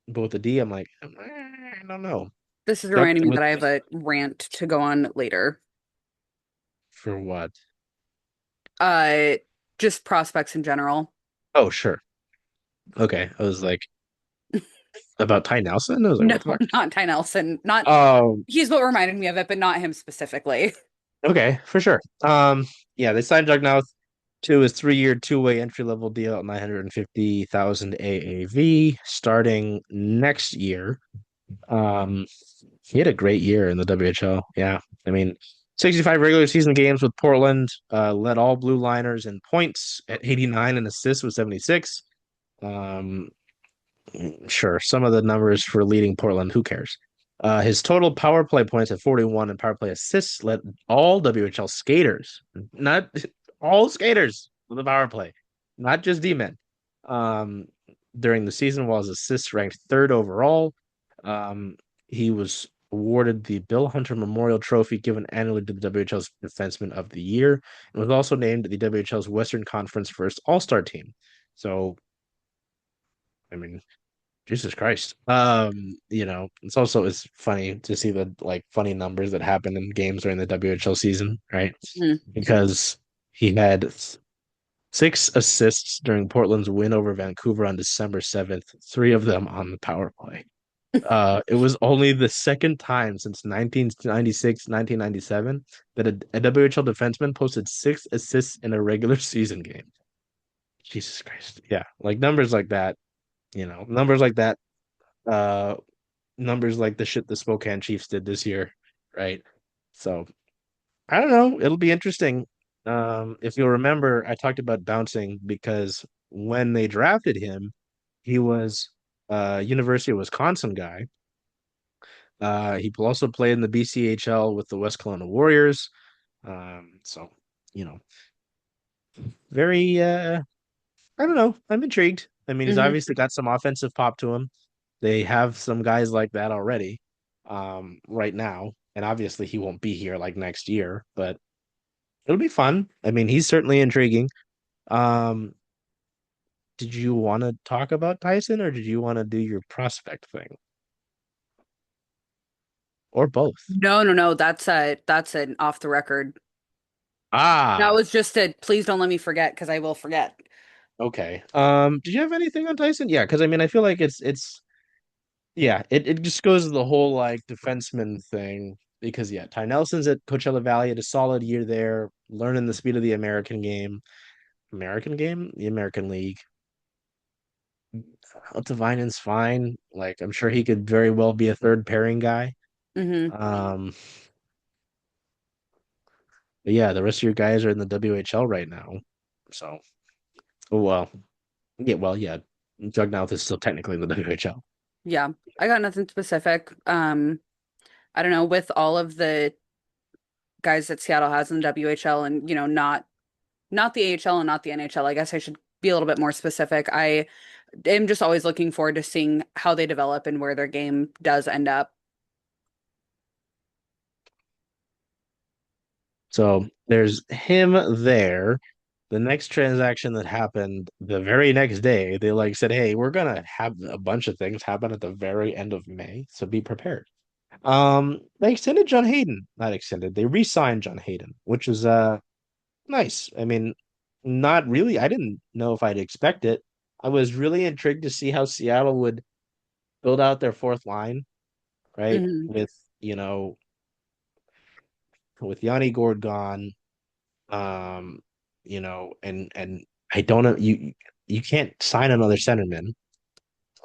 But with the D, I'm like, I don't know. this is Depth reminding me with that I have a rant to go on later. for what? Uh, just prospects in general. Oh, sure. Okay. I was like, about Ty Nelson? I was like, No, what the fuck? not Ty Nelson. Not Um, he's what reminded me of it, but not him specifically. okay, for sure. Yeah, they signed Jugmouth to his 3-year, two-way entry-level deal at 950,000 AAV starting next year. Um, he had a great year in the WHL. Yeah. I mean, 65 regular season games with Portland, led all blue liners in points at 89 and assists with 76. Um, sure, some of the numbers for leading Portland, who cares? His total power play points at 41 and power play assists led all WHL skaters, not all skaters with the power play, not just D-men. Um, During the season, while his assists ranked third overall, um, he was awarded the Bill Hunter Memorial Trophy given annually to the WHL's Defenseman of the Year and was also named the WHL's Western Conference First All-Star Team. So, I mean, Jesus Christ. It's funny to see the like funny numbers that happen in games during the WHL season, right? Mhm. Because he had 6 assists during Portland's win over Vancouver on December 7th, three of them on the power play. It was only the second time since 1996, 1997 that a WHL defenseman posted 6 assists in a regular season game. Jesus Christ. Yeah, like numbers like that, uh, numbers like the shit the Spokane Chiefs did this year, right? So I don't know. It'll be interesting. If you'll remember, I talked about bouncing because when they drafted him, he was a University of Wisconsin guy. He also played in the BCHL with the West Kelowna Warriors. So you know, very I don't know. I'm intrigued. I mean, he's Hmm. obviously got some offensive pop to him. They have some guys like that already, right now, and obviously he won't be here like next year, but it'll be fun. I mean, he's certainly intriguing. Um, did you want to talk about Tyson or did you want to do your prospect thing or both? No, no, no. That's an off the record. That Ah, was just a please don't let me forget because I will forget. okay. Did you have anything on Tyson? Yeah, because I mean, I feel like it's yeah, it just goes to the whole like defenseman thing because yeah, Ty Nelson's at Coachella Valley had a solid year there, learning the speed of the American game. American game? The American League. Altavinen's fine. Like I'm sure he could very well be a third pairing guy. Hmm. Um, but yeah, the rest of your guys are in the WHL right now. So, oh well. Yeah. Jugmouth is still technically in the WHL. Yeah, I got nothing specific. I don't know, with all of the guys that Seattle has in the WHL and, not the AHL and not the NHL, I guess I should be a little bit more specific. I am just always looking forward to seeing how they develop and where their game does end up. So there's him there. The next transaction that happened the very next day, they like said, "Hey, we're gonna have a bunch of things happen at the very end of May, so be prepared." They extended John Hayden, not extended. They re-signed John Hayden, which is nice. I mean, not really. I didn't know if I'd expect it. I was really intrigued to see how Seattle would build out their fourth line, right? Hmm. You know, with Yanni Gord gone, um, and I don't know you can't sign another centerman,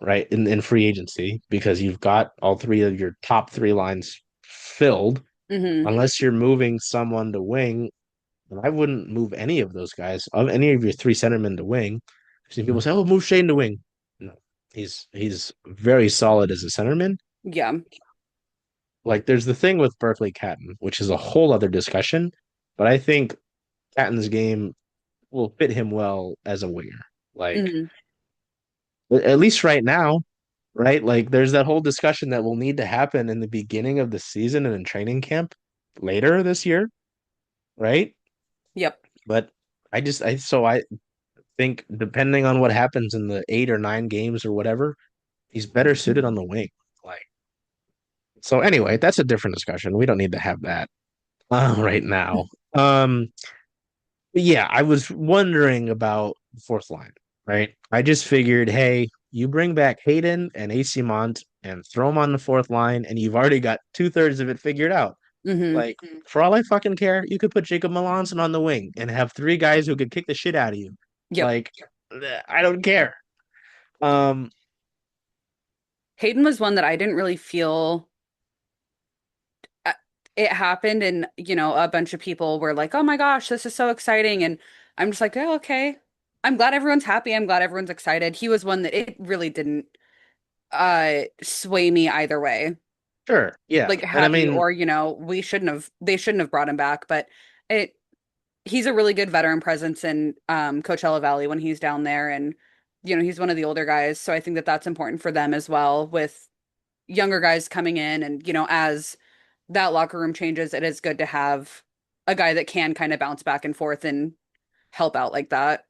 right, in free agency because you've got all three of your top three lines filled Hmm. unless you're moving someone to wing. And I wouldn't move any of those guys, of any of your three centermen to wing. I've seen people say, "Oh, move Shane to wing." No, he's very solid as a centerman. Yeah. Like there's the thing with Berkeley Catton, which is a whole other discussion, but I think Catton's game will fit him well as a winger. Like Hmm. at least right now, right? Like there's that whole discussion that will need to happen in the beginning of the season and in training camp later this year, right? Yep. But I think depending on what happens in the 8 or 9 games or whatever, he's better suited on the wing. Like so anyway, that's a different discussion. We don't need to have that right now. Um but yeah, I was wondering about the fourth line, right? I just figured, hey, you bring back Hayden and AC Mont and throw them on the fourth line, and you've already got 2/3 of it figured out. Hmm. Like, for all I fucking care, you could put Jacob Melanson on the wing and have three guys who could kick the shit out of you. Yep. Like, I don't care. Um, Hayden was one that I didn't really feel uh, it happened, and a bunch of people were like, "Oh my gosh, this is so exciting." And I'm just like, "Oh, okay. I'm glad everyone's happy. I'm glad everyone's excited." He was one that it really didn't sway me either way. sure, yeah, Like and I happy mean, or, they shouldn't have brought him back, but it he's a really good veteran presence in Coachella Valley when he's down there, and he's one of the older guys, so I think that that's important for them as well with younger guys coming in, and as that locker room changes, it is good to have a guy that can kind of bounce back and forth and help out like that.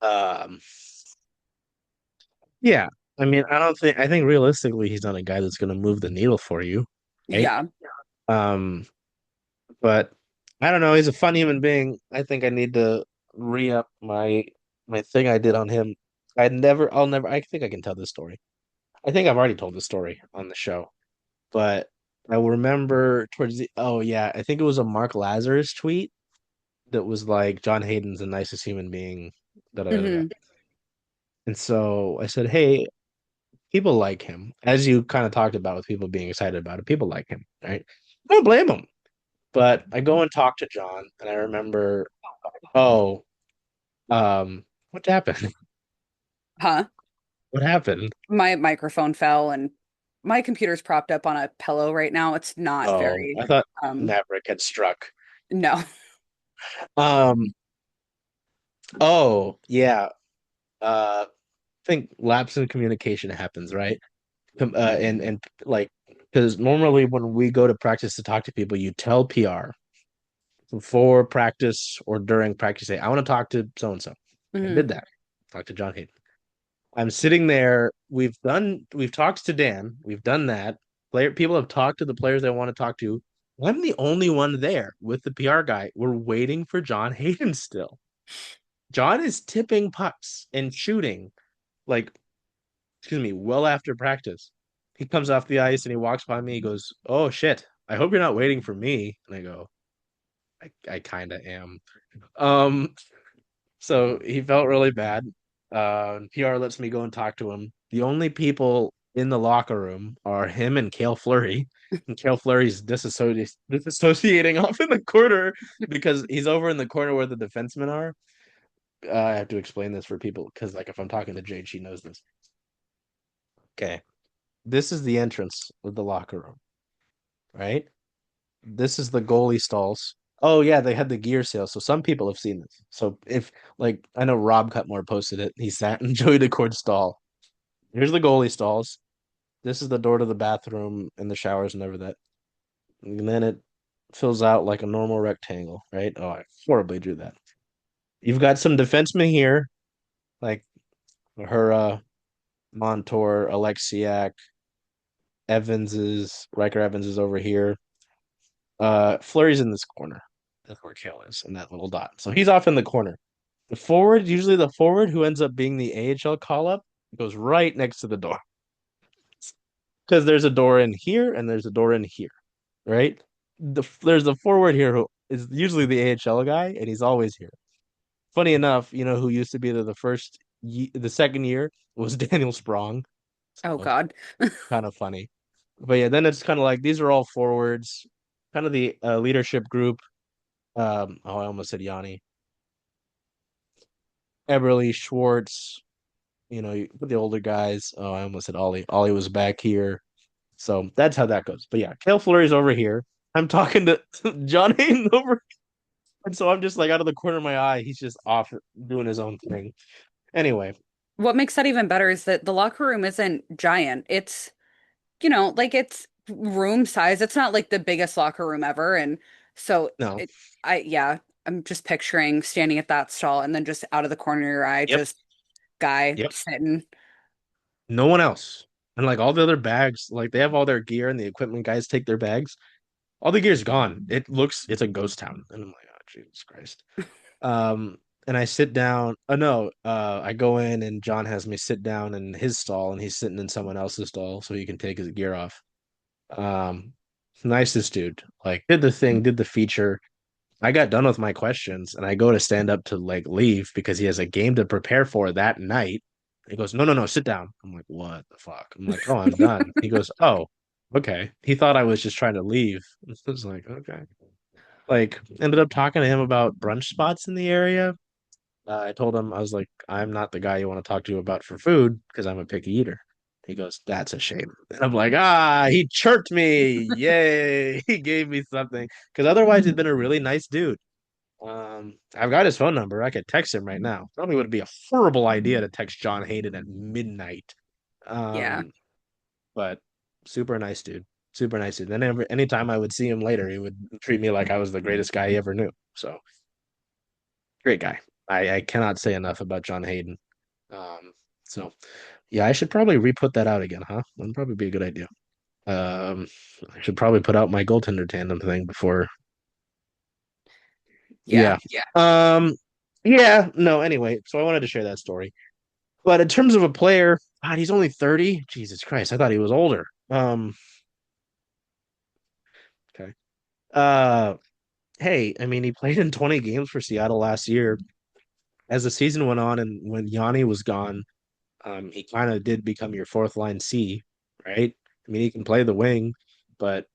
um, yeah, I mean, I think realistically, he's not a guy that's going to move the needle for you, right? Yeah. Um, but I don't know. He's a fun human being. I think I need to re-up my thing I did on him. I'll never. I think I can tell this story. I think I've already told this story on the show, but I remember towards the. Oh yeah, I think it was a Mark Lazarus tweet that was like, "John Hayden's the nicest human being." Da, da, da, da, da. Hmm. And so I said, "Hey, people like him, as you kind of talked about with people being excited about it. People like him, right? I don't blame him." But I go and talk to John, and I remember, oh, what happened? Huh? What happened? My microphone fell, and my computer's propped up on a pillow right now. It's not Oh, very I thought um Maverick had struck. no. Um, oh, yeah. I think lapse in communication happens, right? And like, because normally when we go to practice to talk to people, you tell PR before practice or during practice, say, I want to talk to so and so. I Hmm. did that. Talk to John Hayden. I'm sitting there. We've talked to Dan. We've done that. People have talked to the players they want to talk to. I'm the only one there with the PR guy. We're waiting for John Hayden still. John is tipping pucks and shooting, like, excuse me, well after practice. He comes off the ice and he walks by me. He goes, "Oh shit, I hope you're not waiting for me." And I go, I kind of am. Um, So he felt really bad. PR lets me go and talk to him. The only people in the locker room are him and Kale Fleury. And Kale Fleury's disassociating off in the corner because he's over in the corner where the defensemen are. I have to explain this for people because, like, if I'm talking to Jade, she knows this. Okay. This is the entrance of the locker room, right? This is the goalie stalls. Oh yeah, they had the gear sale, so some people have seen this. So if like I know Rob Cutmore posted it, he sat in Joey DeCord's stall. Here's the goalie stalls. This is the door to the bathroom and the showers and everything. And then it fills out like a normal rectangle, right? Oh, I horribly drew that. You've got some defensemen here, like Hura, Montour, Alexiak, Riker Evans is over here. Flurry's in this corner. That's where Kale is in that little dot. So he's off in the corner. The forward, usually the forward who ends up being the AHL call up, goes right next to the door because there's a door in here and there's a door in here, right? There's a forward here who is usually the AHL guy and he's always here. Funny enough, who used to be there the second year was Daniel Sprong. Oh So God. kind of funny. But yeah, then it's kind of like these are all forwards, kind of the leadership group. I almost said Yanni. Eberly, Schwartz, the older guys. Oh, I almost said Ollie. Ollie was back here. So that's how that goes. But yeah, Kale Fleury's over here. I'm talking to John Hayden over, and so I'm just like out of the corner of my eye, he's just off doing his own thing. Anyway, What makes that even better is that the locker room isn't giant. It's, like it's room size. It's not like the biggest locker room ever. And so no. yeah, I'm just picturing standing at that stall and then just out of the corner of your eye, Yep. just guy Yep. sitting. No one else. And like all the other bags, like they have all their gear and the equipment guys take their bags. All the gear's gone. It's a ghost town. And I'm like, oh Jesus Christ. Um, and I sit down. Oh no, I go in and John has me sit down in his stall and he's sitting in someone else's stall so he can take his gear off. Um, nicest dude. Like did the thing, did the feature. I got done with my questions and I go to stand up to like leave because he has a game to prepare for that night. He goes, no, no, no, sit down. I'm like, what the fuck? I'm like, oh, I'm done. He goes, oh, okay. He thought I was just trying to leave. I was like, okay. Like, ended up talking to him about brunch spots in the area. I told him, I was like, I'm not the guy you want to talk to about for food because I'm a picky eater. He goes, that's a shame. And I'm like, he chirped me. Yay. He gave me something. Because otherwise, he'd been a really nice dude. I've got his phone number. I could text him right now. Probably would be a horrible idea to text John Hayden at midnight. Yeah. Um, but super nice dude. Super nice dude. Then anytime I would see him later, he would treat me like I was the greatest guy he ever knew. So great guy. I cannot say enough about John Hayden. Um, so yeah, I should probably re-put that out again, huh? That'd probably be a good idea. Um, I should probably put out my goaltender tandem thing before. Yeah. Yeah. Um, yeah, no, anyway, so I wanted to share that story. But in terms of a player, God, he's only 30. Jesus Christ, I thought he was older. Okay. Uh, hey, I mean, he played in 20 games for Seattle last year. As the season went on and when Yanni was gone, he kind of did become your fourth line C, right? I mean, he can play the wing, but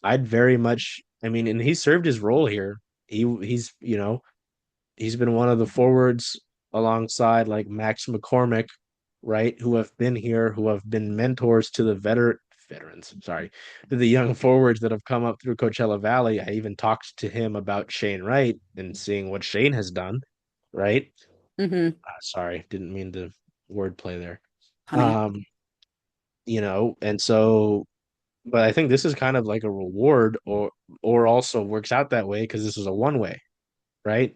I'd very much, I mean, and he served his role here. He's been one of the forwards alongside like Max McCormick, right? Who have been here, who have been mentors to the veterans, sorry, to the young forwards that have come up through Coachella Valley. I even talked to him about Shane Wright and seeing what Shane has done, right? Hmm. Sorry, didn't mean to wordplay there. Honey. Um, and so but I think this is kind of like a reward or also works out that way because this is a one way, right?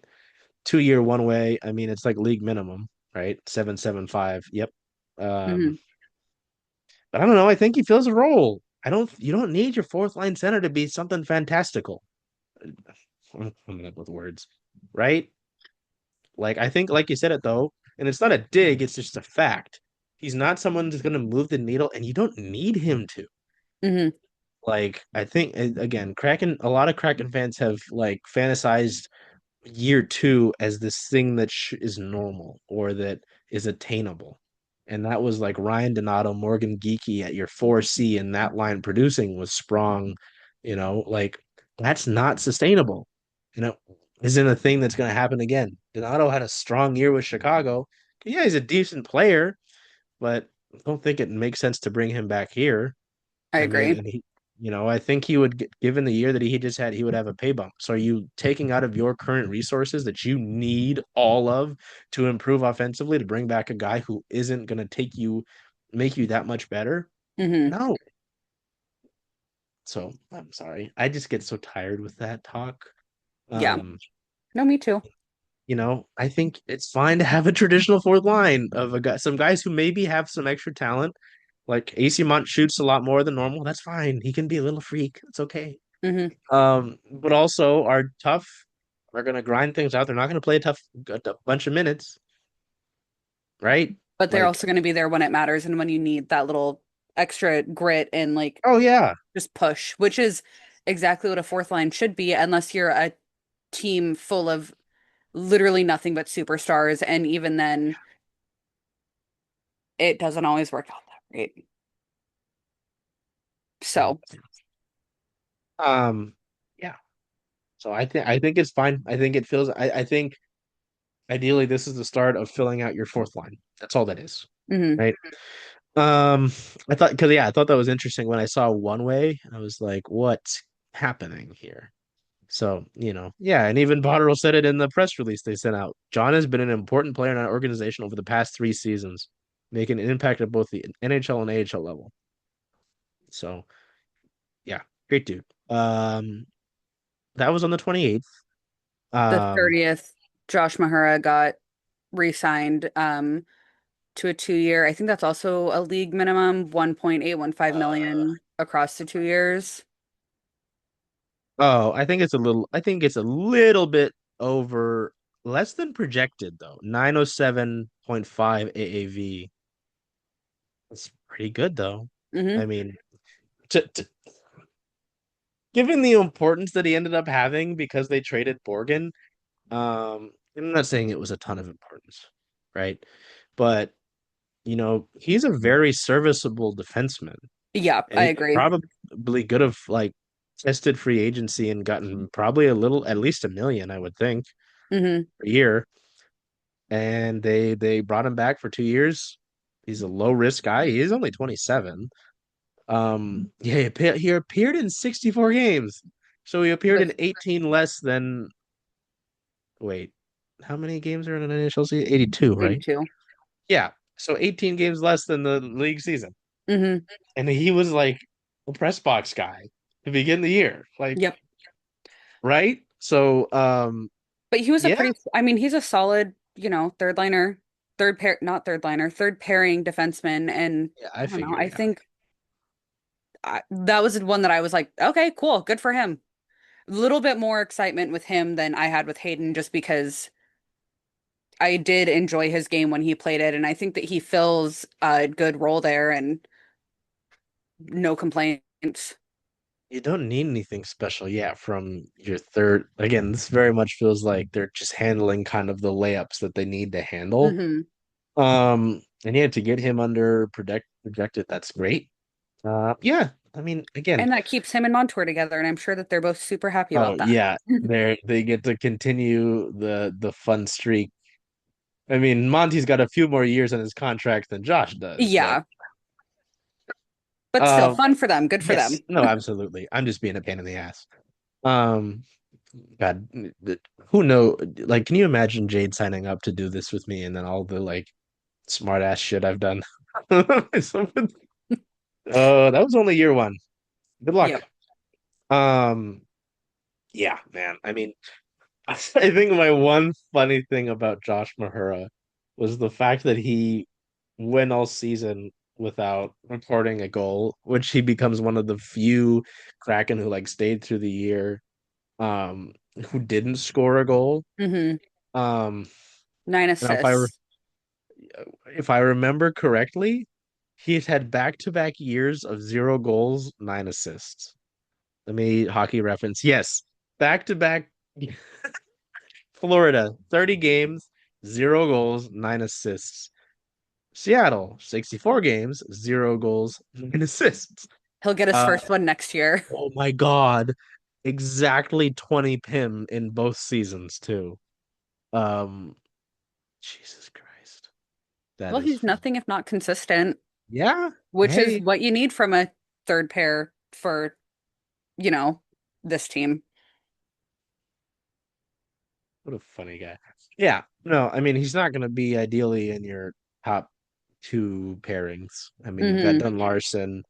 2 year one way. I mean, it's like league minimum, right? 775. Yep. Um, Hmm. but I don't know. I think he fills a role. You don't need your fourth line center to be something fantastical. I'm coming up with words, right? Like I think, like you said it though, and it's not a dig, it's just a fact. He's not someone who's gonna move the needle, and you don't need him to. Hmm. Like I think again, Kraken. A lot of Kraken fans have like fantasized year two as this thing that is normal or that is attainable. And that was like Ryan Donato, Morgan Geeky at your 4C, and that line producing was Sprong, like that's not sustainable. You know, isn't a thing that's going to happen again. Donato had a strong year with Chicago. Yeah, he's a decent player, but I don't think it makes sense to bring him back here. I I mean, agree. and I think he would given the year that he just had, he would have a pay bump. So are you taking out of your current resources that you need all of to improve offensively to bring back a guy who isn't going to make you that much better? Hmm. No. So I'm sorry. I just get so tired with that talk. Yeah. Um, No, me too. I think it's fine to have a traditional fourth line of some guys who maybe have some extra talent. Like AC Mont shoots a lot more than normal. That's fine. He can be a little freak. It's okay. Hmm. But also are tough, are gonna grind things out. They're not gonna play a bunch of minutes, right? But they're Like, also going to be there when it matters and when you need that little extra grit and like oh yeah, just push, which is exactly what a fourth line should be, unless you're a team full of literally nothing but superstars. And even then, it doesn't always work out that great. yeah. So, Um, yeah. So I think it's fine. I think it feels. I think ideally, this is the start of filling out your fourth line. That's all that is, Hmm. right? Um, I thought because yeah, I thought that was interesting when I saw one way. I was like, what's happening here? So, yeah, and even Botterill said it in the press release they sent out. John has been an important player in our organization over the past 3 seasons, making an impact at both the NHL and AHL level. So, yeah, great dude. That was on the 28th. The Um, 30th, Josh Mahura got re-signed to a 2 year. I think that's also a league minimum, 1.815 uh, million across the 2 years. I think it's a little bit over less than projected though. 907.5 AAV. That's pretty good though. Hmm. I mean, given the importance that he ended up having because they traded Borgen, I'm not saying it was a ton of importance, right? But he's a very serviceable defenseman, Yeah, and I he agree. probably could have like tested free agency and gotten probably at least 1 million, I would think, Hmm. a year. And they brought him back for 2 years. He's a low risk guy. He's only 27. Yeah, he appeared in 64 games. So he appeared With in 18 less than wait, how many games are in an NHL season? 82, right? 82. Yeah. So 18 games less than the league season. Hmm. And he was like a press box guy to begin the year. Like, Yep. right? So But he was a yeah, pretty, I mean, he's a solid, third liner, not third liner, third pairing defenseman. And yeah, I I don't know, figure, I yeah. think that was one that I was like, okay, cool, good for him. A little bit more excitement with him than I had with Hayden just because I did enjoy his game when he played it. And I think that he fills a good role there and no complaints. You don't need anything special, yeah, from your third. Again, this very much feels like they're just handling kind of the layups that they need to handle. Hmm. And yeah, to get him under projected, that's great. Yeah, I mean, again, And that keeps him and Montour together. And I'm sure that they're both super happy oh about that. yeah, they get to continue the fun streak. I mean, Monty's got a few more years on his contract than Josh does, but Yeah, but still uh, fun for them. Good for yes, them. no, absolutely. I'm just being a pain in the ass. Um, God, who know? Like, can you imagine Jayd signing up to do this with me, and then all the like smart ass shit I've done? That was only year one. Good luck. Yep. Um, yeah, man. I mean, I think my one funny thing about Josh Mahura was the fact that he went all season without recording a goal, which he becomes one of the few Kraken who like stayed through the year, who didn't score a goal. Hmm. Um, Nine now assists. if I remember correctly, he's had back-to-back years of 0 goals, 9 assists. Let me hockey reference. Yes, back-to-back Florida, 30 games, 0 goals, 9 assists. Seattle, 64 games, 0 goals, 9 assists. He'll get his Uh, first one next year. oh my God. Exactly 20 PIM in both seasons, too. Um, Jesus Christ. That Well, is he's fun. nothing if not consistent, Yeah. which is Hey, what you need from a third pair for, you know, this team. what a funny guy. Yeah. No, I mean, he's not going to be ideally in your top two pairings. I mean, you've got Hmm. Dunn Larson,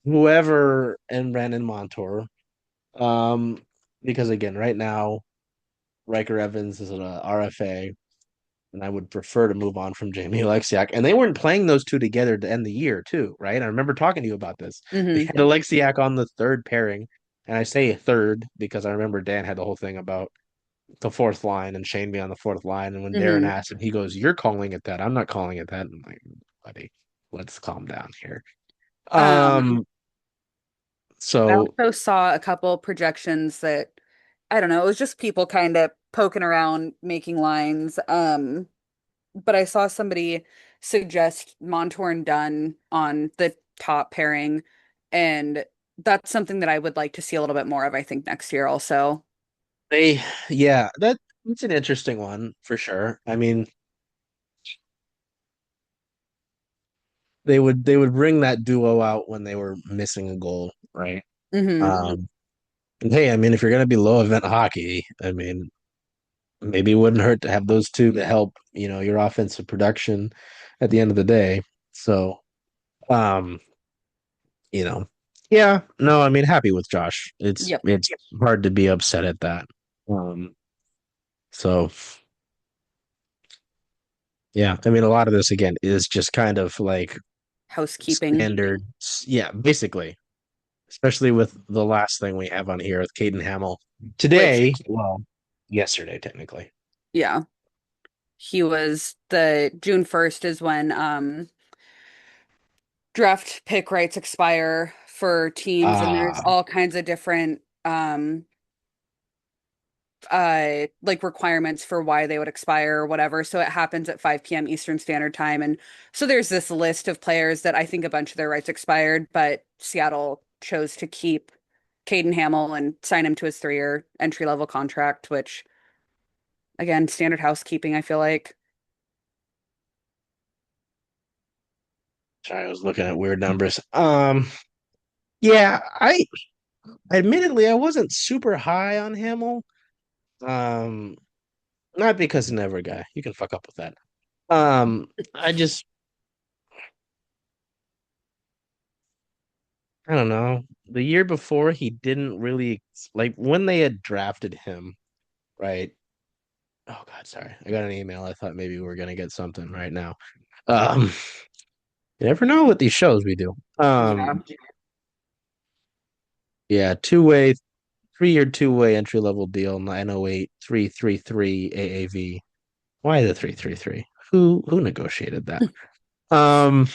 whoever, and Brandon Montour. Um, because again, right now, Riker Evans is an RFA, and I would prefer to move on from Jamie Alexiak. And they weren't playing those two together to end the year, too, right? I remember talking to you about this. They Hmm. had Alexiak on the third pairing, and I say third because I remember Dan had the whole thing about the fourth line and Shane be on the fourth line. And when Darren Hmm. asked him, he goes, "You're calling it that. I'm not calling it that." And I'm like, buddy, let's calm down here. Um, Um, I so also saw a couple projections that I don't know, it was just people kind of poking around making lines. But I saw somebody suggest Montour and Dunn on the top pairing, and that's something that I would like to see a little bit more of, I think, next year also. they, yeah, that. It's an interesting one for sure. I mean, they would bring that duo out when they were missing a goal, right? Hmm. And hey, I mean, if you're gonna be low event hockey, I mean, maybe it wouldn't hurt to have those two to help, your offensive production at the end of the day. So, um, you know, yeah, no, I mean, happy with Josh. It's Yep. it's hard to be upset at that. Um, so yeah, I mean, a lot of this again is just kind of like Housekeeping, standard, yeah, basically, especially with the last thing we have on here with Caden Hamill which, today. Well, yesterday technically. yeah, he was the June 1st is when draft pick rights expire for teams, and there's Ah, all kinds of different like requirements for why they would expire or whatever. So it happens at 5 p.m. Eastern Standard Time. And so there's this list of players that I think a bunch of their rights expired, but Seattle chose to keep Caden Hamill and sign him to his 3-year entry level contract, which again, standard housekeeping, I feel like. sorry, I was looking at weird numbers. Yeah, I admittedly I wasn't super high on Hamill. Um, Not because he's never a guy. You can fuck up with that. I just I don't know. The year before he didn't really like when they had drafted him, right? Oh God, sorry. I got an email. I thought maybe we were gonna get something right now. Um, you never know what these shows we do. Yeah. Yeah, two-way, 3-year two-way entry level deal, 908,333 AAV. Why the 333? Who negotiated that? Um,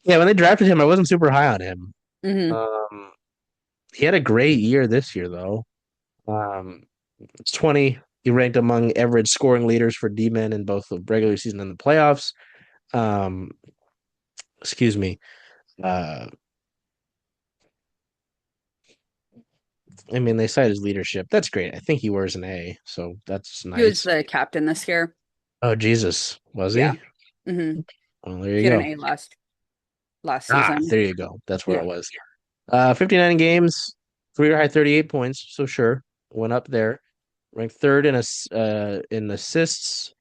yeah, when they drafted him, I wasn't super high on him. Hmm. Um, he had a great year this year though. Um, it's 20. He ranked among average scoring leaders for D-men in both the regular season and the playoffs. Um, excuse me. Uh, I mean, they cite his leadership. That's great. I think he wears an A, so that's He was nice. the captain this year. Oh, Jesus. Was Yeah. he? Hmm. Well, there you He had an go. A last Ah, season. there you go. That's where Yeah. it was. 59 games, career high 38 points. So sure, went up there. Ranked third in assists,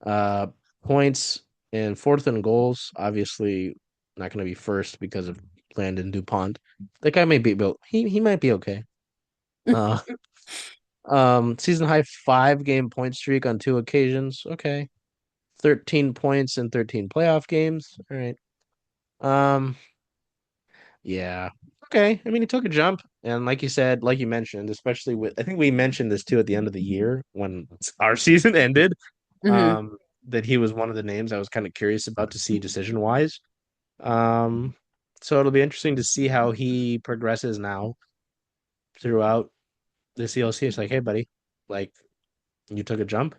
uh, points, and fourth in goals. Obviously, not going to be first because of Landon Dupont. That guy may be built. He might be okay. Uh, Season high 5 game point streak on 2 occasions. Okay, 13 points in 13 playoff games. All right. Um, Yeah. Okay. I mean, he took a jump. And like you said, like you mentioned, especially with, I think we mentioned this too at the end of the year when our season ended, Hmm. that he was one of the names I was kind of curious about to see decision wise. Um, so it'll be interesting to see how he progresses now throughout the CLC. It's like, hey, buddy, like you took a jump. I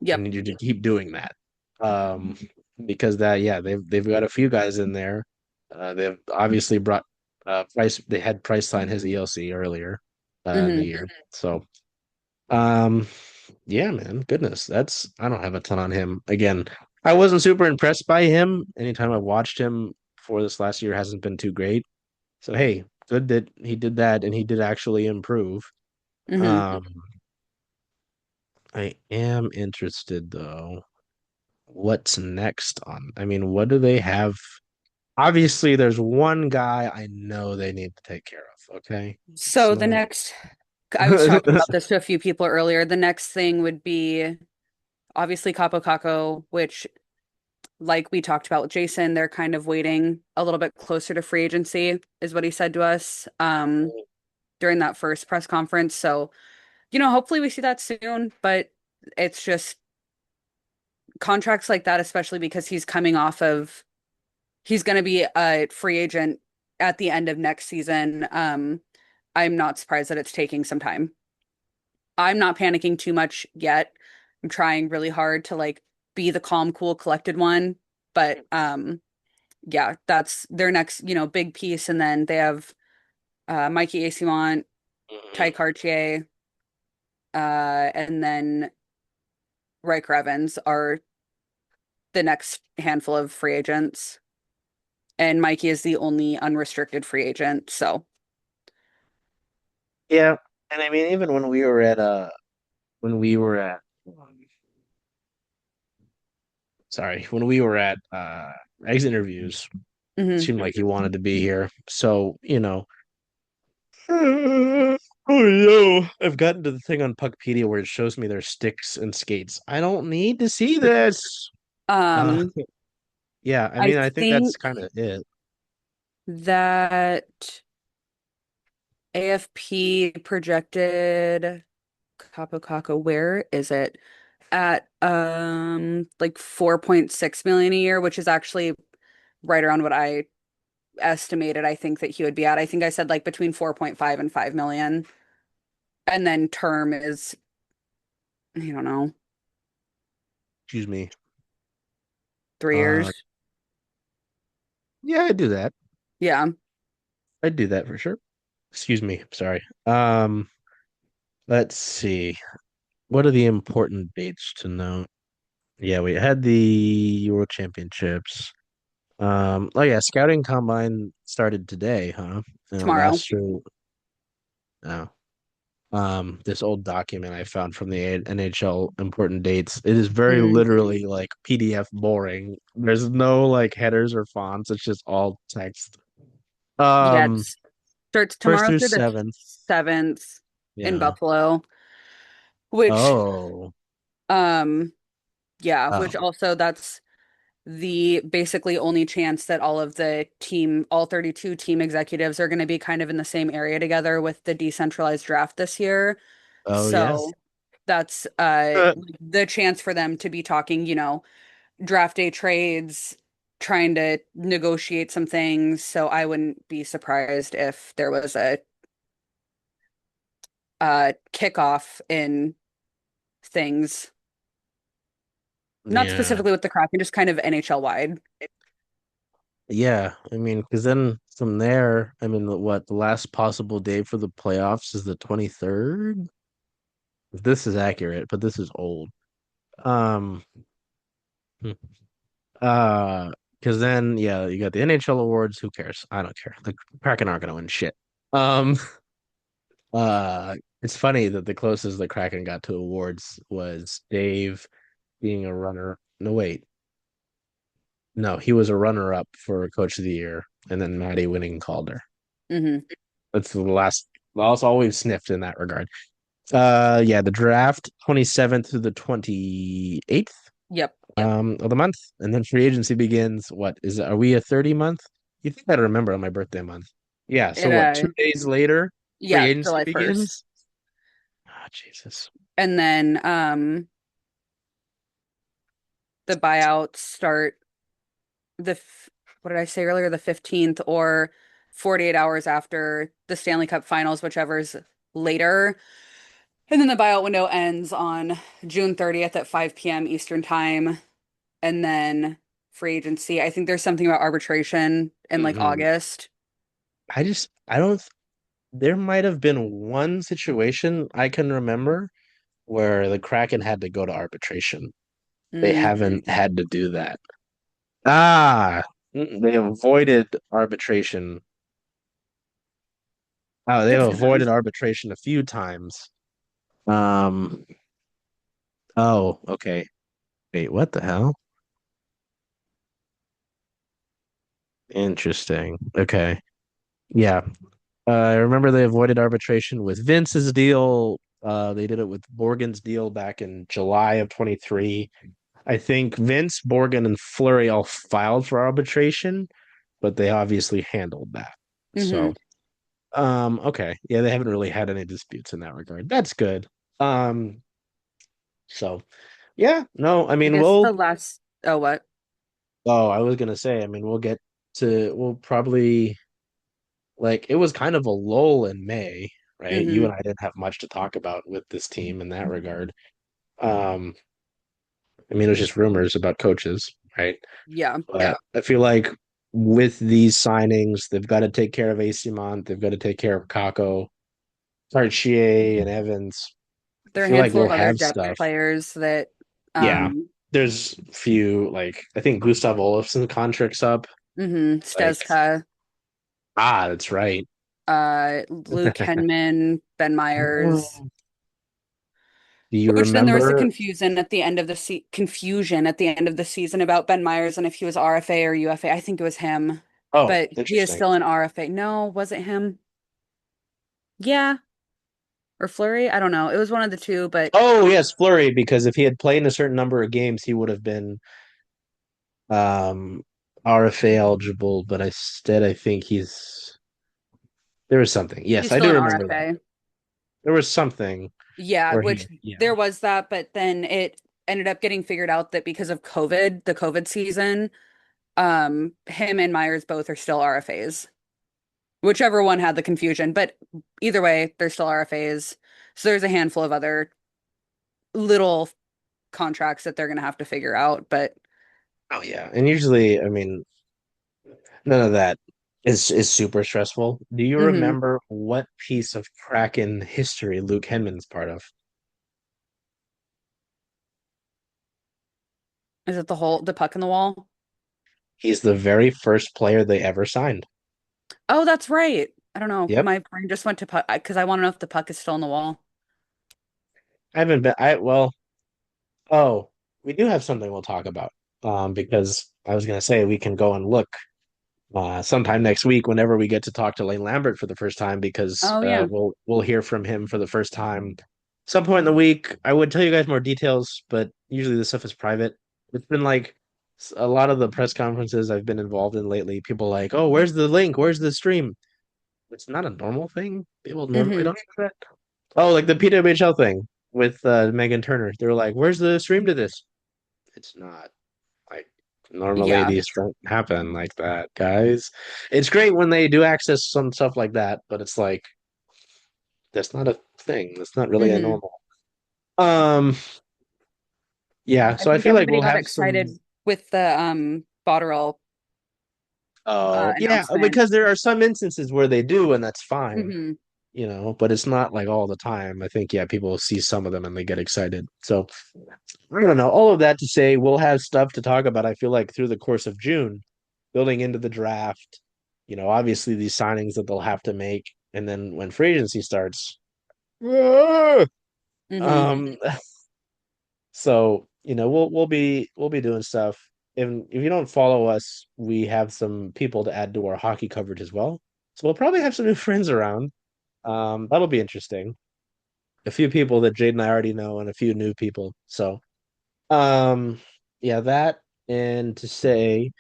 Yep. need you to keep doing that. Um, because that, yeah, they've got a few guys in there. They've obviously brought Price. They had Price sign his ELC earlier in the Hmm. year. So, um, yeah, man, goodness, that's I don't have a ton on him. Again, I wasn't super impressed by him. Anytime I've watched him for this last year hasn't been too great. So hey, good that he did that and he did actually improve. Hmm. Um, I am interested though. What's next on? I mean, what do they have? Obviously, there's one guy I know they need to take care of. Okay, it's So the not. next, I was talking about this to a few people earlier. The next thing would be obviously Capo Caco, which, like we talked about with Jason, they're kind of waiting a little bit closer to free agency, is what he said to us during that first press conference. So, hopefully we see that soon, but it's just contracts like that, especially because he's going to be a free agent at the end of next season. I'm not surprised that it's taking some time. I'm not panicking too much yet. I'm trying really hard to like be the calm, cool, collected one. But yeah, that's their next, big piece. And then they have Mikey Asimont, Ty Mhm. Cartier, and then Riker Evans are the next handful of free agents, and Mikey is the only unrestricted free agent. So, Yeah, and I mean, even when we were at sorry, when we were at exit interviews, it mhm. seemed like he wanted to be here. So, oh no, I've gotten to the thing on Puckpedia where it shows me their sticks and skates. I don't need to see this. Uh, Um, yeah, I I mean, I think that's think kind of it. that AFP projected Capo Caco, where is it? At like 4.6 million a year, which is actually right around what I estimated I think that he would be at. I think I said like between 4.5 and 5 million. And then term is, I don't know, Excuse me. 3 years. Uh, yeah, I do that. Yeah, I do that for sure. Excuse me. Sorry. Let's see. What are the important dates to know? Yeah, we had the Euro Championships. Oh yeah, scouting combine started today, huh? tomorrow. Last year, oh, this old document I found from the NHL important dates. It is very Mm. literally like PDF boring. There's no like headers or fonts. It's just all text. Yeah, it Um, starts first tomorrow through through the seventh. 7th in Yeah. Buffalo, which, Oh. um, yeah, which Oh. also that's the basically only chance that all 32 team executives are going to be kind of in the same area together with the decentralized draft this year. Oh yes. So that's Uh, the chance for them to be talking, draft day trades, trying to negotiate some things. So I wouldn't be surprised if there was a kickoff in things, not yeah. specifically with the Kraken, just kind of NHL wide. Yeah. I mean, because then from there, I mean, what the last possible day for the playoffs is the 23rd? This is accurate, but this is old. Um, hmm. uh, because then, yeah, you got the NHL awards. Who cares? I don't care. The Kraken aren't gonna win shit. Um, it's funny that the closest the Kraken got to awards was Dave being a runner. No, wait. No, he was a runner-up for Coach of the Year, and then Maddie winning Calder. Hmm. That's the last. That's all we've sniffed in that regard. Yeah, the draft 27th through the 28th Yep. of the month, and then free agency begins. What is it? Are we a 30 month? You think I'd remember on my birthday month? Yeah. So It what? 2 days later, free yeah, agency July begins. 1st. Ah, Jesus. And then the buyouts start what did I say earlier? The 15th or 48 hours after the Stanley Cup Finals, whichever's later. And then the buyout window ends on June 30th at 5 p.m. Eastern time. And then free agency. I think there's something about arbitration in like Hmm. August. I don't. There might have been one situation I can remember where the Kraken had to go to arbitration. They Mm, haven't had to do that. Ah, they avoided arbitration. Oh, they've good for them. avoided arbitration a few times. Um, oh, okay. Wait, what the hell? Interesting. Okay. Yeah. I remember they avoided arbitration with Vince's deal. They did it with Borgen's deal back in July of 23. I think Vince, Borgen, and Fleury all filed for arbitration, but they obviously handled that. Hmm. So, okay. Yeah, they haven't really had any disputes in that regard. That's good. Um, so yeah, no, I I mean, guess the last, oh, what? I was gonna say, I mean, we'll probably like it was kind of a lull in May, right? You Hmm. and I didn't have much to talk about with this team in that regard. Um, I mean, it was just rumors about coaches, right? Yeah. But I feel like with these signings, they've got to take care of Simon, they've got to take care of Kako, Cartier, and Evans. I There are a feel like handful we'll of other have depth stuff. players that Yeah. Um, There's few like I think Gustav Olofsson contract's up. Like Stezka, that's right. Luke Henman, Ben Myers. Do you Which then there was the remember? confusion at the end of the season about Ben Myers and if he was RFA or UFA. I think it was him, Oh, but he is interesting. still an RFA. No, was it him? Yeah, or Flurry? I don't know. It was one of the two, but Oh, yes, Flurry, because if he had played in a certain number of games, he would have been um RFA eligible, but instead I think there was something. Yes, he's I still do an remember that. RFA. There was something Yeah, where which he, yeah. there was that, but then it ended up getting figured out that because of COVID, the COVID season, him and Myers both are still RFAs. Whichever one had the confusion, but either way, they're still RFAs. So there's a handful of other little contracts that they're going to have to figure out. But Oh yeah. And usually, I mean, none of that is super stressful. Do you mhm. remember what piece of Kraken history Luke Henman's part of? Is it the puck in the wall? He's the very first player they ever signed. Oh, that's right. I don't know. Yep. My brain just went to puck because I want to know if the puck is still in the wall. I haven't been I well, oh, we do have something we'll talk about. Because I was gonna say we can go and look sometime next week whenever we get to talk to Lane Lambert for the first time because Oh, yeah. we'll hear from him for the first time some point in the week. I would tell you guys more details, but usually this stuff is private. It's been like a lot of the press conferences I've been involved in lately. People are like, "Oh, where's the link? Where's the stream?" It's not a normal thing. People normally Hmm. don't do that. Oh, like the PWHL thing with Megan Turner. They're like, "Where's the stream to this?" It's not. Like normally Yeah. these don't happen like that, guys. It's great when they do access some stuff like that, but it's like that's not a thing. That's not really a Hmm. normal. Um, yeah, I so I think feel like everybody we'll got have some excited with the Botterill yeah, announcement. because there are some instances where they do and that's fine, Hmm. but it's not like all the time. I think yeah, people see some of them and they get excited. So I don't know. All of that to say we'll have stuff to talk about, I feel like through the course of June, building into the draft, obviously these signings that they'll have to make, and then when free agency starts. ah, Hmm. Um, so we'll be doing stuff. If you don't follow us, we have some people to add to our hockey coverage as well. So we'll probably have some new friends around. That'll be interesting. A few people that Jade and I already know, and a few new people. So Um, yeah, that and to say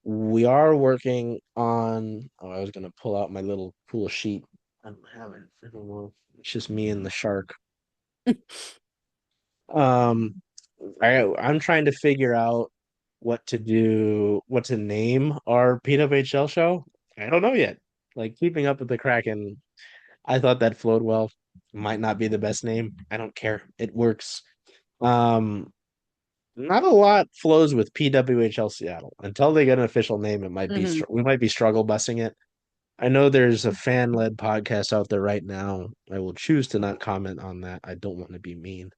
we are working on. Oh, I was gonna pull out my little cool sheet. I don't have it. I don't know. It's just me and the shark. Um, I'm trying to figure out what to name our PWHL show. I don't know yet. Like keeping up with the Kraken, I thought that flowed well. Might not be the best name. I don't care. It works. Um, Not a lot flows with PWHL Seattle. Until they get an official name, Hmm. we might be struggle busing it. I know there's a fan-led podcast out there right now. I will choose to not comment on that. I don't want to be mean.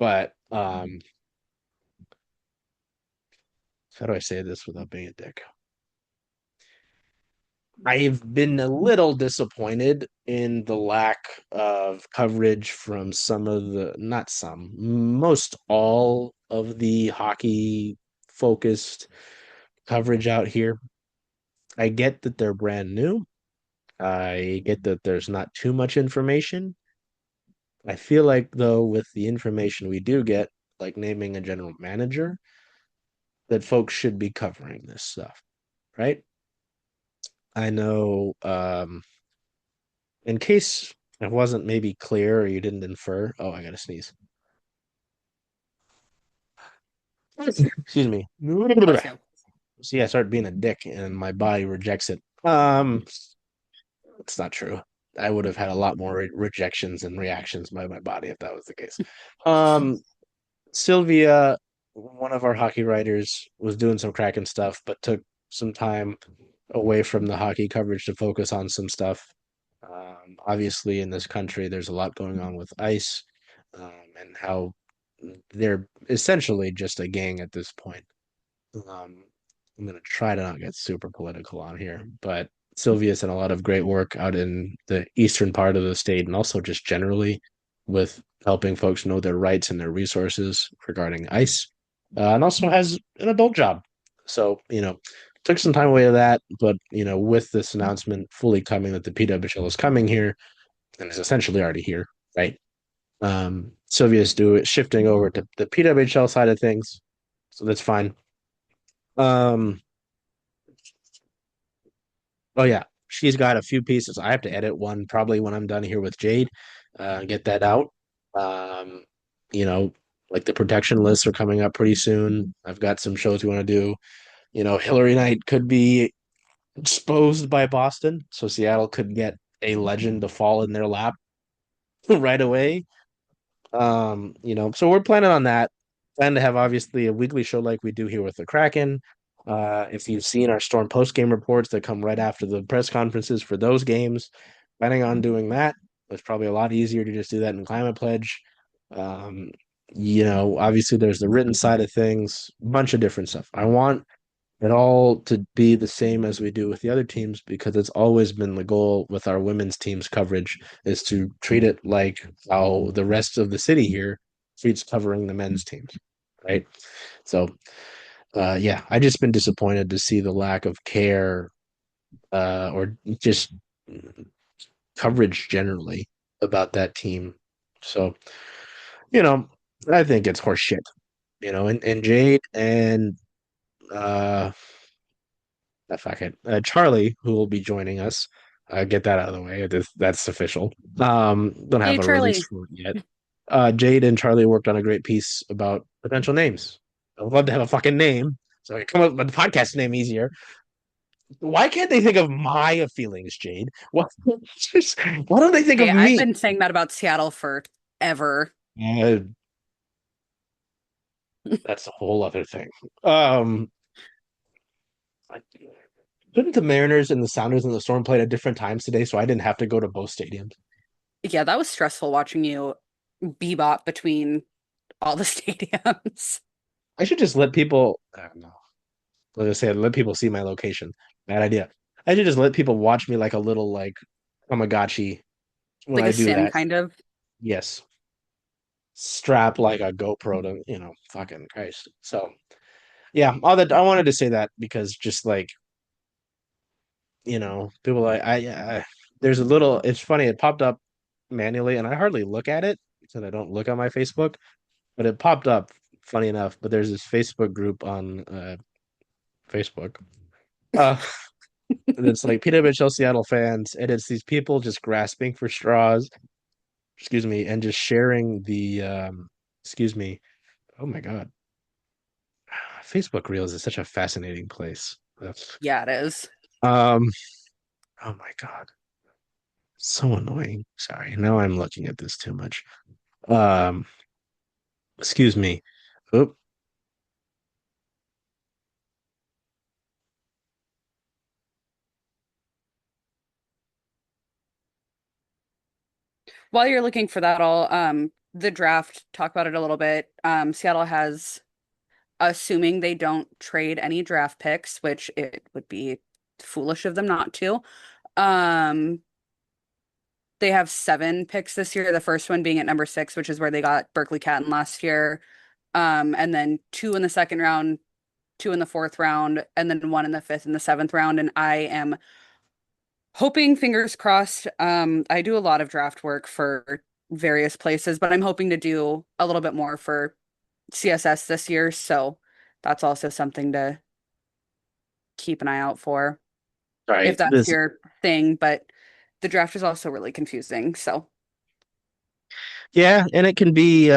But how do I say this without being a dick? I've been a little disappointed in the lack of coverage from some of the, not some, most all of the hockey focused coverage out here. I get that they're brand new. I get that there's not too much information. I feel like, though, with the information we do get, like naming a general manager, that folks should be covering this stuff, right? I know, in case it wasn't maybe clear or you didn't infer. Oh, I gotta sneeze. Excuse me. Bless you. See, I start being a dick and my body rejects it. It's not true. I would have had a lot more rejections and reactions by my body if that was the case. Um, Silvia, one of our hockey writers, was doing some Kraken stuff, but took some time away from the hockey coverage to focus on some stuff. Obviously, in this country, there's a lot going on with ice and how they're essentially just a gang at this point. Um, I'm gonna try to not get super political on here, but Silvia's done a lot of great work out in the eastern part of the state and also just generally with helping folks know their rights and their resources regarding ICE, and also has an adult job. So, took some time away to that, but with this announcement fully coming that the PWHL is coming here and is essentially already here, right? Silvia's shifting over to the PWHL side of things, so that's fine. Um, Oh yeah, she's got a few pieces. I have to edit one probably when I'm done here with Jayd, get that out. Um, you know, like the protection lists are coming up pretty soon. I've got some shows we want to do. Hillary Night could be exposed by Boston, so Seattle could get a legend to fall in their lap right away. So we're planning on that. Plan to have obviously a weekly show like we do here with the Kraken. If you've seen our Storm post game reports that come right after the press conferences for those games, planning on doing that. It's probably a lot easier to just do that in Climate Pledge. Um, obviously there's the written side of things, a bunch of different stuff. I want it all to be the same as we do with the other teams because it's always been the goal with our women's teams coverage is to treat it like how the rest of the city here treats covering the men's teams, right? So, yeah, I just been disappointed to see the lack of care or just coverage generally about that team. So, you know, I think it's horse shit. And Jayd and uh fuck it. Charlie, who will be joining us, get that out of the way. That's official. Don't Hey, have a release Charlie. for it yet. Jayd and Charlie worked on a great piece about potential names. I would love to have a fucking name, so I can come up with a podcast name easier. Why can't they think of my feelings, Jayd? Why don't they think Hey, of I've me? been saying that about Seattle forever. Uh, that's a whole other thing. Um, I- couldn't the Mariners and the Sounders and the Storm play at different times today, so I didn't have to go to both stadiums? Yeah, that was stressful watching you bebop between all the stadiums. I should just let people. I don't know. Let's just say let people see my location. Bad idea. I should just let people watch me like a little like Tamagotchi when Like I a do sim, that. kind of. Yes, strap like a GoPro to fucking Christ. So yeah, all that I wanted to say that because just like people like there's a little. It's funny. It popped up manually, and I hardly look at it because I don't look on my Facebook. But it popped up. Funny enough, but there's this Facebook group on Facebook. Uh, And it's like PWHL Seattle fans, and it's these people just grasping for straws, excuse me, and just sharing excuse me. Oh my God. Facebook Reels is such a fascinating place. Yeah, it is. Um, oh my God. So annoying. Sorry. Now I'm looking at this too much. Um, excuse me. Oop. While you're looking for that all, the draft, talk about it a little bit. Seattle has, assuming they don't trade any draft picks, which it would be foolish of them not to. Um, they have 7 picks this year, the first one being at number 6, which is where they got Berkeley Catton last year. And then 2 in the second round, 2 in the fourth round, and then 1 in the fifth and the seventh round. And I am hoping, fingers crossed. I do a lot of draft work for various places, but I'm hoping to do a little bit more for CSS this year. So that's also something to keep an eye out for if Sorry. that's This your thing. But the draft is also really confusing. So Yeah, and it can be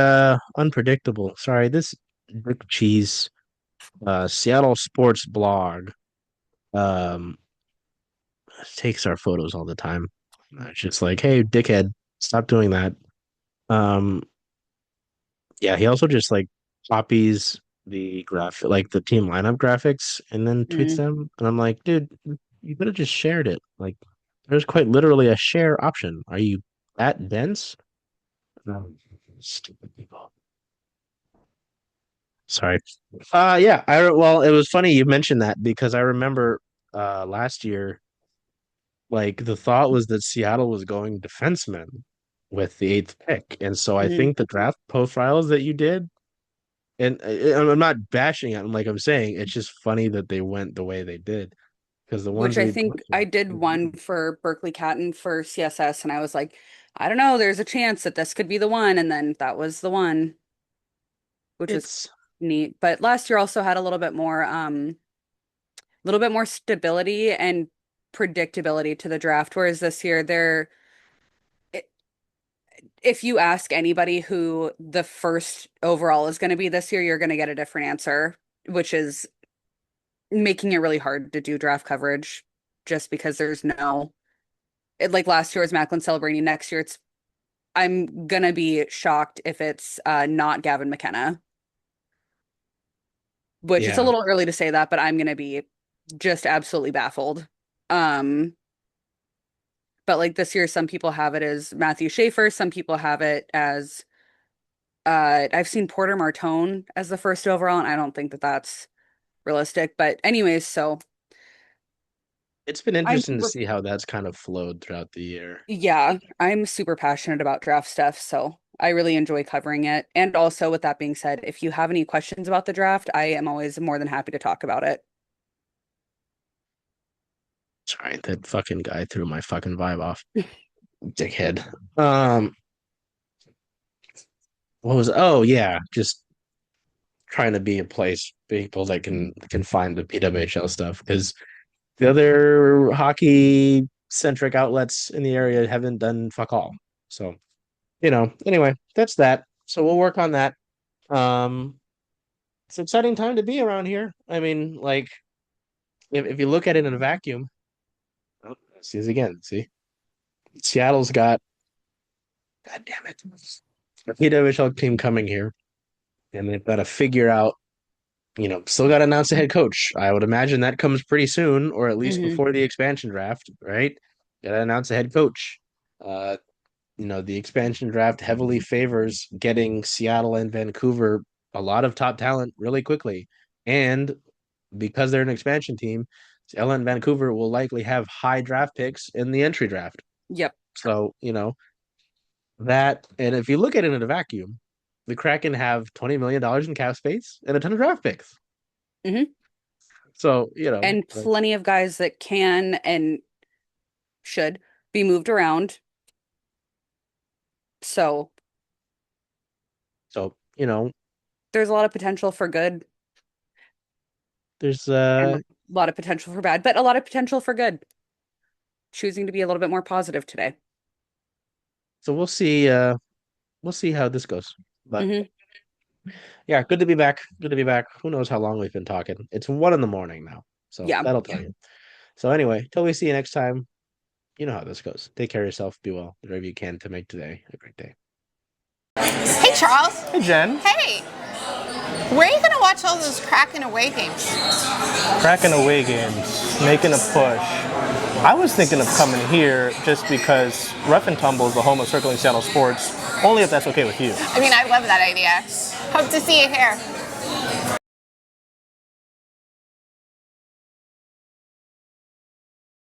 unpredictable. Sorry, this Rick Cheese Seattle sports blog um takes our photos all the time. It's just like, hey, dickhead, stop doing that. Um, yeah, he also just like copies the like the team lineup graphics and then tweets mm, them. And I'm like, dude, you could have just shared it. Like, there's quite literally a share option. Are you that dense? No, stupid people. Sorry. Yeah. Well, it was funny you mentioned that because I remember last year, like the thought was that Seattle was going defenseman with the eighth pick, and so I Mhm. think the draft profiles that you did, and I'm not bashing it. Like I'm saying, it's just funny that they went the way they did because the Which ones I we think looked I at, did one for Berkeley Catton for CSS, and I was like, I don't know, there's a chance that this could be the one, and then that was the one, which was it's neat. But last year also had a little bit more stability and predictability to the draft, whereas this year if you ask anybody who the first overall is going to be this year, you're going to get a different answer, which is making it really hard to do draft coverage just because there's like last year was Macklin Celebrini. Next year I'm gonna be shocked if it's not Gavin McKenna, which it's a yeah, little early to say that, but I'm gonna be just absolutely baffled. Um, but like this year, some people have it as Matthew Schaefer, some people have it as I've seen Porter Martone as the first overall, and I don't think that that's realistic. But anyways, so it's been I'm interesting to super, see how that's kind of flowed throughout the year. yeah, I'm super passionate about draft stuff, so I really enjoy covering it. And also, with that being said, if you have any questions about the draft, I am always more than happy to talk about it. Sorry, that fucking guy threw my fucking vibe off. Dickhead. Um, what was? Oh yeah, just trying to be a place people that can find the PWHL stuff because the other hockey centric outlets in the area haven't done fuck all. So, anyway, that's that. So we'll work on that. Um, it's an exciting time to be around here. I mean, like if you look at it in a vacuum, oh, see this again. See, Seattle's got, god damn it, a PWHL team coming here, and they've got to figure out, still got to announce the head coach. I would imagine that comes pretty soon, or at least Hmm. before the expansion draft, right? Got to announce the head coach. Uh, the expansion draft heavily favors getting Seattle and Vancouver a lot of top talent really quickly. And because they're an expansion team, Seattle and Vancouver will likely have high draft picks in the entry draft. Yep. So, that, and if you look at it in a vacuum, the Kraken have $20 million in cap space and a ton of draft picks. Hmm. So, And like, plenty of guys that can and should be moved around. So so, there's a lot of potential for good there's and a lot of potential for bad, but a lot of potential for good. Choosing to be a little bit more positive today. so we'll see how this goes. But Hmm. yeah, good to be back. Good to be back. Who knows how long we've been talking? It's 1 in the morning now. So Yeah. that'll tell you. So anyway, till we see you next time, you know how this goes. Take care of yourself. Be well. Do whatever you can to make today a great day. Hey, Charles. Hey, Jen. Hey, where are you going to watch all those Kraken away games? Cracking away games, making a push. I was thinking of coming here just because Rough and Tumble is the home of circling Seattle sports, only if that's okay with you. I mean, I love that idea. Hope to see you here.